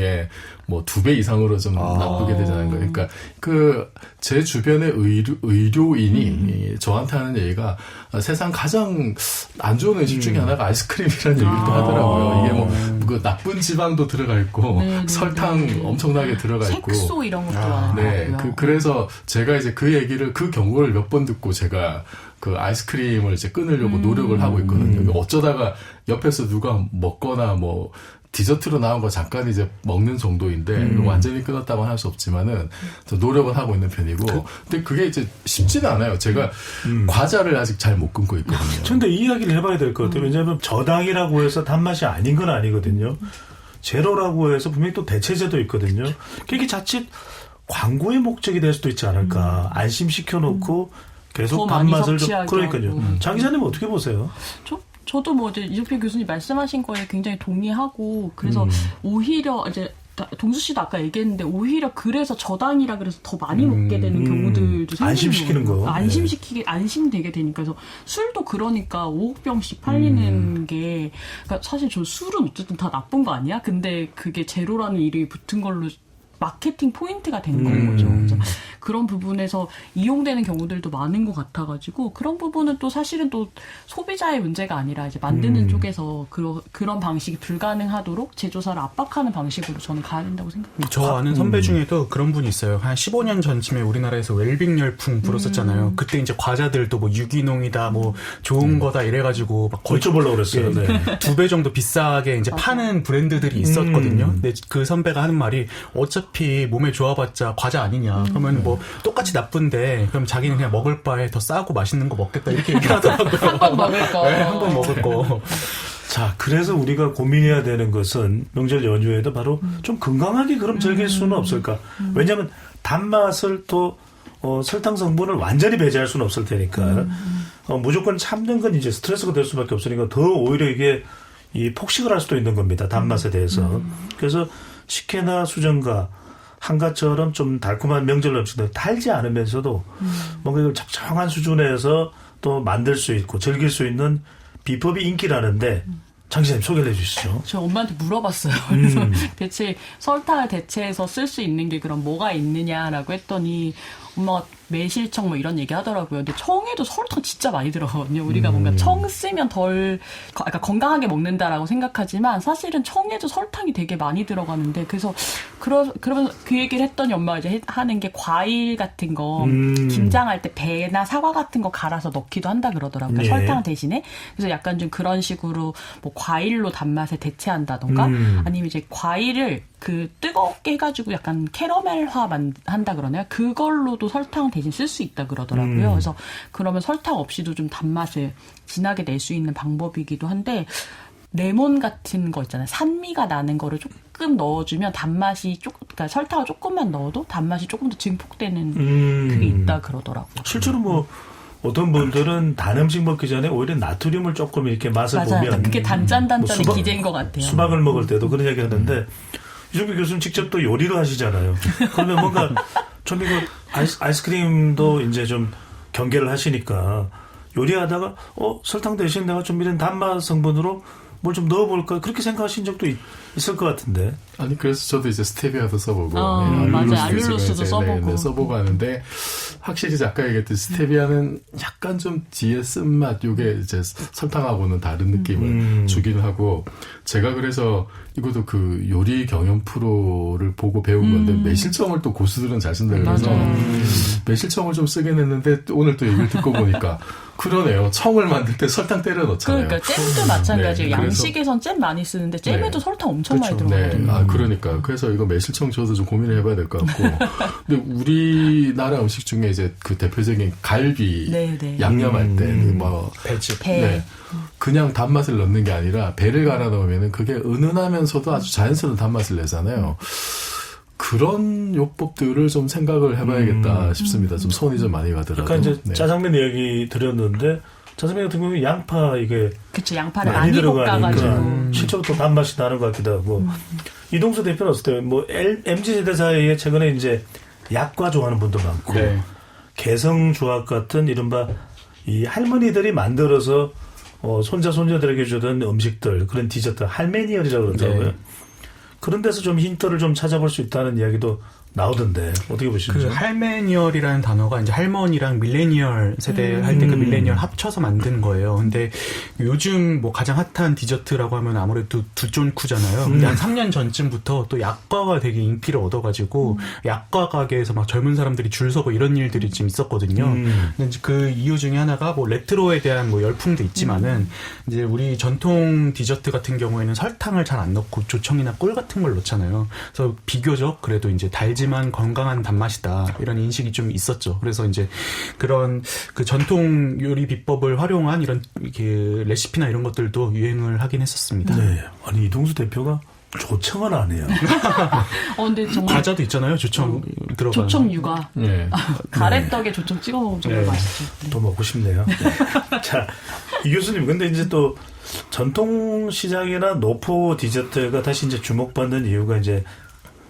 뭐 2배 이상으로 좀 나쁘게 되잖아요. 그러니까 제 주변의 의료인이 저한테 하는 얘기가 세상 가장 안 좋은 음식 중에 하나가 아이스크림이라는 얘기를 또 하더라고요. 이게 뭐 나쁜 지방도 들어가 있고 설탕 엄청나게 들어가 있고. 색소 이런 것도 많아요. 네. 그래서 제가 이제 그 얘기를 그 경고를 몇 번 듣고 제가 그 아이스크림을 이제 끊으려고 노력을 하고 있거든요. 어쩌다가 옆에서 누가 먹거나 뭐 디저트로 나온 거 잠깐 이제 먹는 정도인데 완전히 끊었다고는 할 수 없지만은 노력은 하고 있는 편이고 근데 그게 이제 쉽지는 않아요. 제가 과자를 아직 잘 못 끊고 있거든요. 근데 이 이야기를 해봐야 될 것 같아요. 왜냐하면 저당이라고 해서 단맛이 아닌 건 아니거든요. 제로라고 해서 분명히 또 대체제도 있거든요. 그게 자칫 광고의 목적이 될 수도 있지 않을까. 안심시켜놓고 계속 더 많이 단맛을 좀. 섭취하게 그러니까요. 하고. 장 기자님 어떻게 보세요? 저도 뭐 이제 이석필 교수님 말씀하신 거에 굉장히 동의하고 그래서 오히려 이제 동수 씨도 아까 얘기했는데 오히려 그래서 저당이라 그래서 더 많이 먹게 되는 경우들도 생기는 안심시키는 거예요. 거. 안심되게 되니까 그래서 술도 그러니까 5억 병씩 팔리는 게 그러니까 사실 저 술은 어쨌든 다 나쁜 거 아니야? 근데 그게 제로라는 이름이 붙은 걸로 마케팅 포인트가 된 건 거죠. 그래서 그런 부분에서 이용되는 경우들도 많은 것 같아가지고 그런 부분은 또 사실은 또 소비자의 문제가 아니라 이제 만드는 쪽에서 그런 방식이 불가능하도록 제조사를 압박하는 방식으로 저는 가야 된다고 생각합니다. 저 아는 선배 중에도 그런 분이 있어요. 한 15년 전쯤에 우리나라에서 웰빙 열풍 불었었잖아요. 그때 이제 과자들도 뭐 유기농이다, 뭐 좋은 거다 이래가지고 막 거의 여쭤보려고 그랬어요. 네. 2배 정도 비싸게 이제 파는 브랜드들이 있었거든요. 근데 그 선배가 하는 말이 어차피 몸에 좋아봤자 과자 아니냐. 그러면 뭐 똑같이 나쁜데 그럼 자기는 그냥 먹을 바에 더 싸고 맛있는 거 먹겠다 이렇게 얘기하더라고요. 한 번 먹을 거. 네, 한 번 먹을 거. 자, 그래서 우리가 고민해야 되는 것은 명절 연휴에도 바로 좀 건강하게 그럼 즐길 수는 없을까? 왜냐하면 단맛을 또 설탕 성분을 완전히 배제할 수는 없을 테니까 무조건 참는 건 이제 스트레스가 될 수밖에 없으니까 더 오히려 이게 이 폭식을 할 수도 있는 겁니다. 단맛에 대해서. 그래서 식혜나 수정과 한가처럼 좀 달콤한 명절 음식들 달지 않으면서도 뭔가 이걸 적정한 수준에서 또 만들 수 있고 즐길 수 있는 비법이 인기라는데 장 기자님 소개를 해주시죠. 저 엄마한테 물어봤어요. 그래서 대체 설탕을 대체해서 쓸 수 있는 게 그럼 뭐가 있느냐라고 했더니 엄마가 매실청 뭐 이런 얘기 하더라고요. 근데 청에도 설탕 진짜 많이 들어가거든요. 우리가 뭔가 청 쓰면 그러니까 건강하게 먹는다라고 생각하지만 사실은 청에도 설탕이 되게 많이 들어가는데 그래서 그러면 그 얘기를 했더니 엄마가 이제 하는 게 과일 같은 거 김장할 때 배나 사과 같은 거 갈아서 넣기도 한다 그러더라고요. 예. 설탕 대신에. 그래서 약간 좀 그런 식으로 뭐 과일로 단맛을 대체한다던가 아니면 이제 과일을 그 뜨겁게 해가지고 약간 캐러멜화 한다 그러나요? 그걸로도 설탕 대신 쓸 수 있다 그러더라고요. 그래서 그러면 설탕 없이도 좀 단맛을 진하게 낼 수 있는 방법이기도 한데 레몬 같은 거 있잖아요. 산미가 나는 거를 조금 넣어주면 단맛이 그러니까 설탕을 조금만 넣어도 단맛이 조금 더 증폭되는 그게 있다 그러더라고요. 실제로 뭐 어떤 분들은 단 음식 먹기 전에 오히려 나트륨을 조금 이렇게 맛을 맞아요. 보면 그게 단짠단짠의 뭐 기제인 것 같아요. 수박을 먹을 때도 그런 얘기 하는데 이종필 교수님 직접 또 요리를 하시잖아요. 그러면 뭔가 좀 이거 아이스크림도 이제 좀 경계를 하시니까 요리하다가 설탕 대신 내가 좀 이런 단맛 성분으로 뭘 좀 넣어볼까 그렇게 생각하신 적도 있을 것 같은데. 아니 그래서 저도 이제 스테비아도 써보고 맞아요. 알룰로스도 써보고. 써보고 하는데 확실히 이제 아까 얘기했듯이 스테비아는 약간 좀 뒤에 쓴맛 요게 이제 설탕하고는 다른 느낌을 주긴 하고 제가 그래서 이것도 그 요리 경연 프로를 보고 배운 건데 매실청을 또 고수들은 잘 쓴다 그래서 매실청을 좀 쓰긴 했는데 오늘 또 얘기를 듣고 보니까 그러네요. 청을 만들 때 설탕 때려 넣잖아요. 그러니까 잼도 마찬가지예요. 네, 양식에선 잼 많이 쓰는데 잼에도 네. 설탕 엄청 많이 그렇죠. 들어가거든요. 네, 그러니까 그래서 이거 매실청 저도 좀 고민을 해봐야 될 것 같고. 근데 우리나라 음식 중에 이제 그 대표적인 갈비 네. 양념할 때 뭐 배즙. 배. 네. 그냥 단맛을 넣는 게 아니라 배를 갈아 넣으면은 그게 은은하면서도 아주 자연스러운 단맛을 내잖아요. 그런 요법들을 좀 생각을 해봐야겠다 싶습니다. 좀 손이 좀 많이 가더라도. 아까 이제 네. 짜장면 이야기 드렸는데 짜장면 같은 경우는 양파 이게 그쵸, 양파를 많이 많이 볶아가지고. 들어가니까 실제로 또 단맛이 나는 것 같기도 하고. 이동수 대표는 어떻게 뭐 MZ세대 사이에 최근에 이제 약과 좋아하는 분도 많고 네. 개성주악 같은 이른바 이 할머니들이 만들어서 손자 손녀들에게 주던 음식들 그런 디저트 할메니얼이라고 그러더라고요. 네. 그런 데서 좀 힌트를 좀 찾아볼 수 있다는 이야기도 나오던데 어떻게 보시는지. 그 할메니얼이라는 단어가 이제 할머니랑 밀레니얼 세대 할 때 그 밀레니얼 합쳐서 만든 거예요. 근데 요즘 뭐 가장 핫한 디저트라고 하면 아무래도 두쫀쿠잖아요. 근데 한 3년 전쯤부터 또 약과가 되게 인기를 얻어가지고 약과 가게에서 막 젊은 사람들이 줄 서고 이런 일들이 좀 있었거든요. 근데 이제 그 이유 중에 하나가 뭐 레트로에 대한 뭐 열풍도 있지만은 이제 우리 전통 디저트 같은 경우에는 설탕을 잘 안 넣고 조청이나 꿀 같은 걸 넣잖아요. 그래서 비교적 그래도 이제 달지만 건강한 단맛이다 이런 인식이 좀 있었죠. 그래서 이제 그런 그 전통 요리 비법을 활용한 이런 이렇게 레시피나 이런 것들도 유행을 하긴 했었습니다. 네. 아니 이동수 대표가 조청은 안 해요. 근데 정말 과자도 있잖아요. 조청 들어가는. 조청 육아. 네. 가래떡에 조청 찍어 먹으면 정말 네. 맛있죠. 네. 또 먹고 싶네요. 네. 자, 이 교수님, 근데 이제 또 전통 시장이나 노포 디저트가 다시 이제 주목받는 이유가 이제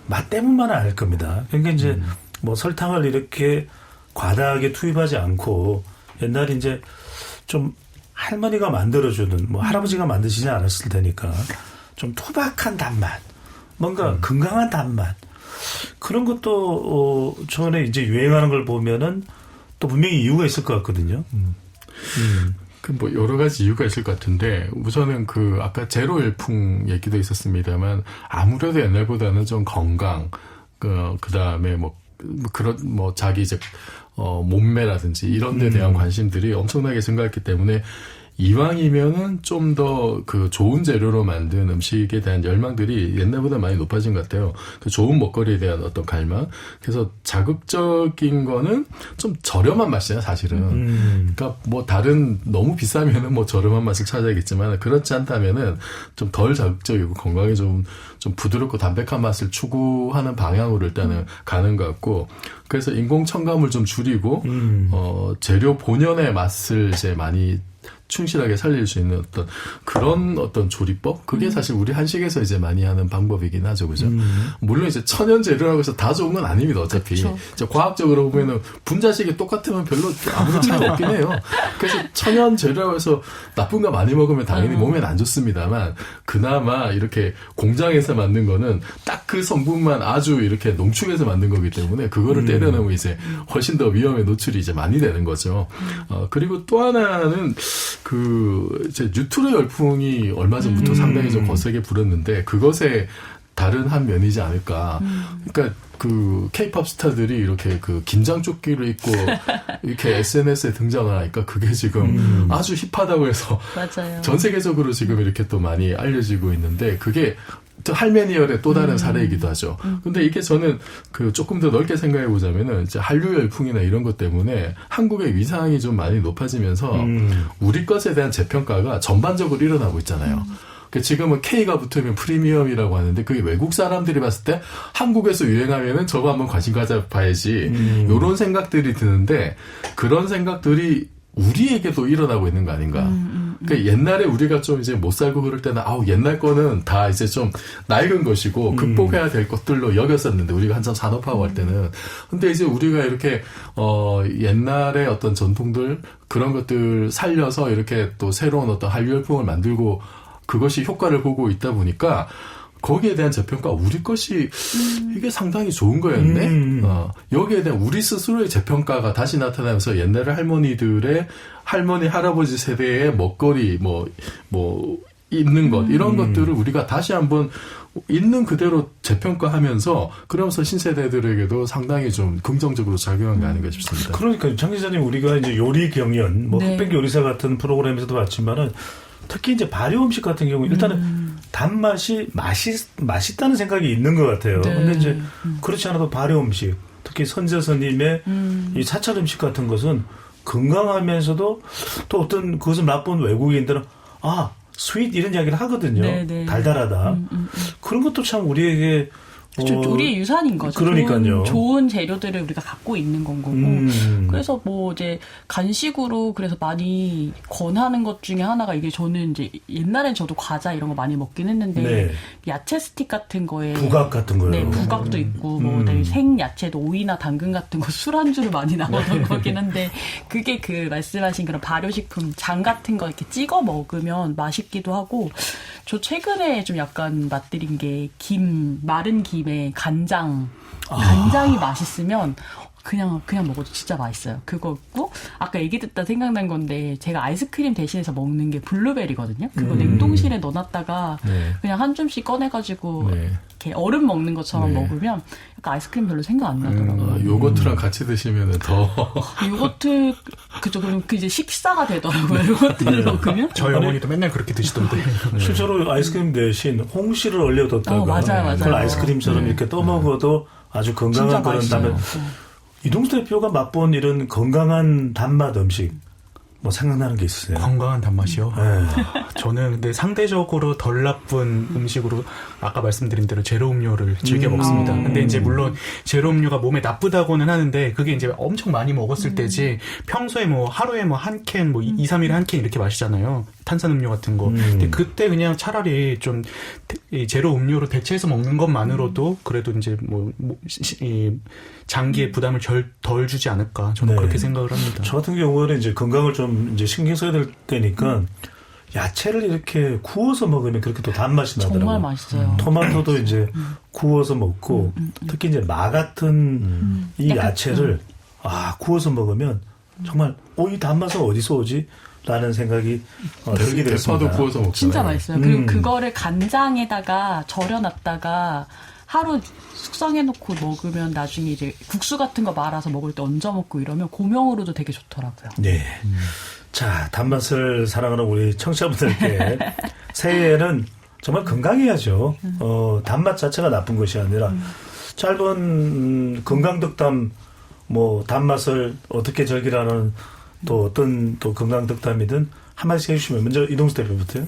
맛 때문만은 아닐 겁니다. 그러니까 이제 뭐 설탕을 이렇게 과다하게 투입하지 않고 옛날에 이제 좀 할머니가 만들어주는 뭐 할아버지가 만드시지 않았을 테니까 좀 투박한 단맛, 뭔가 건강한 단맛 그런 것도 전에 이제 유행하는 걸 보면은 또 분명히 이유가 있을 것 같거든요. 그 뭐 여러 가지 이유가 있을 것 같은데 우선은 그 아까 제로 열풍 얘기도 있었습니다만 아무래도 옛날보다는 좀 건강 그다음에 뭐 그런 뭐 자기 이제 몸매라든지 이런 데 대한 관심들이 엄청나게 증가했기 때문에 이왕이면은 좀 더 그 좋은 재료로 만든 음식에 대한 열망들이 옛날보다 많이 높아진 것 같아요. 그 좋은 먹거리에 대한 어떤 갈망. 그래서 자극적인 거는 좀 저렴한 맛이야, 사실은. 그러니까 뭐 다른 너무 비싸면은 뭐 저렴한 맛을 찾아야겠지만 그렇지 않다면은 좀 덜 자극적이고 건강에 좀 부드럽고 담백한 맛을 추구하는 방향으로 일단은 가는 것 같고. 그래서 인공 첨가물 좀 줄이고 재료 본연의 맛을 이제 많이 충실하게 살릴 수 있는 그런 조리법? 그게 사실 우리 한식에서 이제 많이 하는 방법이긴 하죠, 그죠? 물론 이제 천연 재료라고 해서 다 좋은 건 아닙니다, 어차피. 이제 과학적으로 보면은 분자식이 똑같으면 별로 아무런 차이가 없긴 해요. 그래서 천연 재료라고 해서 나쁜 거 많이 먹으면 당연히 몸에는 안 좋습니다만, 그나마 이렇게 공장에서 만든 거는 딱 그 성분만 아주 이렇게 농축해서 만든 거기 때문에 그거를 때려넣으면 이제 훨씬 더 위험에 노출이 이제 많이 되는 거죠. 그리고 또 하나는 이제 뉴트로 열풍이 얼마 전부터 상당히 좀 거세게 불었는데 그것의 다른 한 면이지 않을까. 그러니까 그 K-팝 스타들이 이렇게 그 김장 조끼를 입고 이렇게 SNS에 등장하니까 그게 지금 아주 힙하다고 해서 맞아요. 전 세계적으로 지금 이렇게 또 많이 알려지고 있는데 그게 또 할메니얼의 또 다른 사례이기도 하죠. 근데 이게 저는 그 조금 더 넓게 생각해 보자면은 이제 한류 열풍이나 이런 것 때문에 한국의 위상이 좀 많이 높아지면서 우리 것에 대한 재평가가 전반적으로 일어나고 있잖아요. 지금은 K가 붙으면 프리미엄이라고 하는데 그게 외국 사람들이 봤을 때 한국에서 유행하면은 저거 한번 관심 가져봐야지. 이런 생각들이 드는데 그런 생각들이 우리에게도 일어나고 있는 거 아닌가. 그러니까 옛날에 우리가 좀 이제 못 살고 그럴 때는 옛날 거는 다 이제 좀 낡은 것이고 극복해야 될 것들로 여겼었는데 우리가 한참 산업화하고 할 때는. 근데 이제 우리가 이렇게 옛날의 어떤 전통들 그런 것들 살려서 이렇게 또 새로운 어떤 한류 열풍을 만들고 그것이 효과를 보고 있다 보니까 거기에 대한 재평가 우리 것이 이게 상당히 좋은 거였네. 여기에 대한 우리 스스로의 재평가가 다시 나타나면서 옛날의 할머니들의 할머니 할아버지 세대의 먹거리 뭐 있는 것 이런 것들을 우리가 다시 한번 있는 그대로 재평가하면서 그러면서 신세대들에게도 상당히 좀 긍정적으로 작용한 게 아닌가 싶습니다. 그러니까 장 기자님 우리가 이제 요리 경연, 뭐 네. 흑백 요리사 같은 프로그램에서도 봤지만은 특히 이제 발효 음식 같은 경우 일단은 단맛이 맛있다는 생각이 있는 것 같아요. 네. 근데 이제 그렇지 않아도 발효 음식, 특히 선제선님의 이 사찰 음식 같은 것은 건강하면서도 또 어떤 그것을 맛본 외국인들은 스윗 이런 이야기를 하거든요. 네, 네. 달달하다. 그런 것도 참 우리에게 우리의 유산인 거죠. 그러니까요. 좋은 재료들을 우리가 갖고 있는 건 거고. 그래서 뭐 이제 간식으로 그래서 많이 권하는 것 중에 하나가 이게 저는 이제 옛날엔 저도 과자 이런 거 많이 먹긴 했는데 네. 야채 스틱 같은 거에 부각 같은 거요. 네, 부각도 있고 뭐 생야채도 오이나 당근 같은 거 술안주로 많이 나오던 거긴 한데 그게 그 말씀하신 그런 발효식품 장 같은 거 이렇게 찍어 먹으면 맛있기도 하고 저 최근에 좀 약간 맛들인 게 마른 김에 간장이 맛있으면 그냥 먹어도 진짜 맛있어요. 그거 있고 아까 얘기 듣다 생각난 건데 제가 아이스크림 대신해서 먹는 게 블루베리거든요. 그거 냉동실에 넣어놨다가 네. 그냥 한 줌씩 꺼내가지고 네. 이렇게 얼음 먹는 것처럼 네. 먹으면 약간 아이스크림 별로 생각 안 나더라고요. 요거트랑 같이 드시면 더 요거트 그죠? 그럼 그 이제 식사가 되더라고요. 요거트를 먹으면. 저희 어머니도 맨날 그렇게 드시던데. 실제로 아이스크림 대신 홍시를 얼려뒀다가 맞아요. 그걸 아이스크림처럼 이렇게 떠먹어도 아주 건강한 진짜 그런 맛있어요. 다음에 이동수 대표가 맛본 이런 건강한 단맛 음식 뭐 생각나는 게 있으세요? 건강한 단맛이요? 네. 저는 근데 상대적으로 덜 나쁜 음식으로 아까 말씀드린 대로 제로 음료를 즐겨 먹습니다. 근데 이제 물론 제로 음료가 몸에 나쁘다고는 하는데 그게 이제 엄청 많이 먹었을 때지 평소에 뭐 하루에 뭐 한 캔, 뭐 2, 3일에 한 캔 이렇게 마시잖아요. 탄산음료 같은 거. 근데 그때 그냥 차라리 좀 이 제로 음료로 대체해서 먹는 것만으로도 그래도 이제 이 장기의 부담을 덜 주지 않을까. 저는 네. 그렇게 생각을 합니다. 저 같은 경우는 이제 건강을 좀 이제 신경 써야 될 때니까 야채를 이렇게 구워서 먹으면 그렇게 또 단맛이 나더라고요. 정말 맛있어요. 토마토도 이제 구워서 먹고 특히 이제 마 같은 이 야채를 구워서 먹으면 정말 이 단맛은 어디서 오지? 라는 생각이 들게 됐습니다. 대파도 구워서 먹잖아요. 진짜 맛있어요. 그리고 그거를 간장에다가 절여놨다가 하루 숙성해놓고 먹으면 나중에 이제 국수 같은 거 말아서 먹을 때 얹어 먹고 이러면 고명으로도 되게 좋더라고요. 네. 자, 단맛을 사랑하는 우리 청취자분들께 새해에는 정말 건강해야죠. 단맛 자체가 나쁜 것이 아니라 짧은 건강득담 단맛을 어떻게 즐기라는 또 어떤 또 건강득담이든 한마디씩 해주시면 먼저 이동수 대표부터요.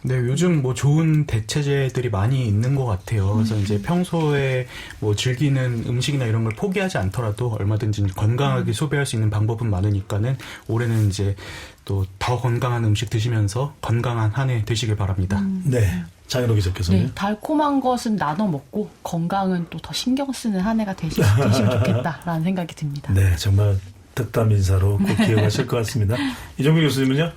네, 요즘 좋은 대체제들이 많이 있는 것 같아요. 그래서 이제 평소에 즐기는 음식이나 이런 걸 포기하지 않더라도 얼마든지 건강하게 소비할 수 있는 방법은 많으니까는 올해는 이제 또 더 건강한 음식 드시면서 건강한 한 해 되시길 바랍니다. 네. 장현호 기자께서는. 네, 달콤한 것은 나눠 먹고 건강은 또 더 신경 쓰는 한 해가 되시면 좋겠다라는 생각이 듭니다. 네, 정말 득담 인사로 꼭 기억하실 것 같습니다. 이정민 교수님은요?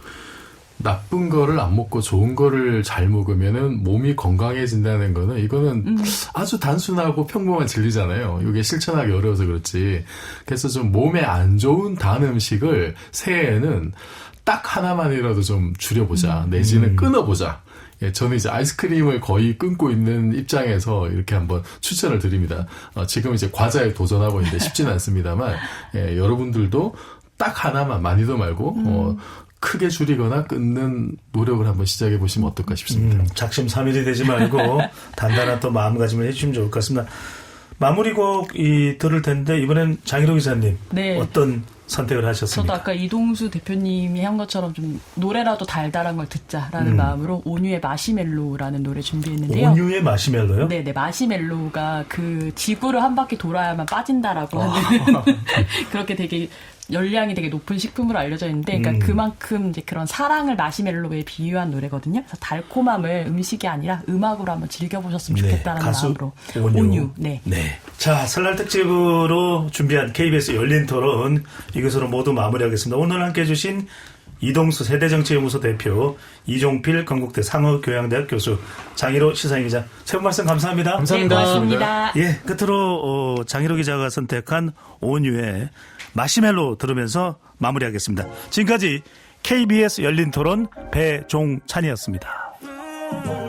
나쁜 거를 안 먹고 좋은 거를 잘 먹으면은 몸이 건강해진다는 거는 이거는 아주 단순하고 평범한 진리잖아요. 이게 실천하기 어려워서 그렇지. 그래서 좀 몸에 안 좋은 단 음식을 새해에는 딱 하나만이라도 좀 줄여보자. 내지는 끊어보자. 예, 저는 이제 아이스크림을 거의 끊고 있는 입장에서 이렇게 한번 추천을 드립니다. 지금 이제 과자에 도전하고 있는데 쉽지는 않습니다만, 여러분들도 딱 하나만, 많이도 말고, 크게 줄이거나 끊는 노력을 한번 시작해 보시면 어떨까 싶습니다. 작심삼일이 되지 말고 단단한 또 마음가짐을 해주시면 좋을 것 같습니다. 마무리곡 들을 텐데 이번엔 장희로 기자님 네. 어떤 선택을 하셨습니까? 저도 아까 이동수 대표님이 한 것처럼 좀 노래라도 달달한 걸 듣자라는 마음으로 온유의 마시멜로라는 노래 준비했는데요. 온유의 마시멜로요? 네, 마시멜로가 그 지구를 한 바퀴 돌아야만 빠진다라고 하는 그렇게 되게 열량이 되게 높은 식품으로 알려져 있는데, 그러니까 그만큼 이제 그런 사랑을 마시멜로에 비유한 노래거든요. 그래서 달콤함을 음식이 아니라 음악으로 한번 즐겨보셨으면 좋겠다는 가수 마음으로. 온유. 네. 네. 자, 설날 특집으로 준비한 KBS 열린 토론 이것으로 모두 마무리하겠습니다. 오늘 함께 해주신 이동수 세대정치연구소 대표, 이종필 건국대 상어교양대학 교수, 장희로 시사인기자, 세 분 말씀 감사합니다. 감사합니다. 네, 고맙습니다. 예, 끝으로 장희로 기자가 선택한 온유의 마시멜로 들으면서 마무리하겠습니다. 지금까지 KBS 열린 토론 배종찬이었습니다. 나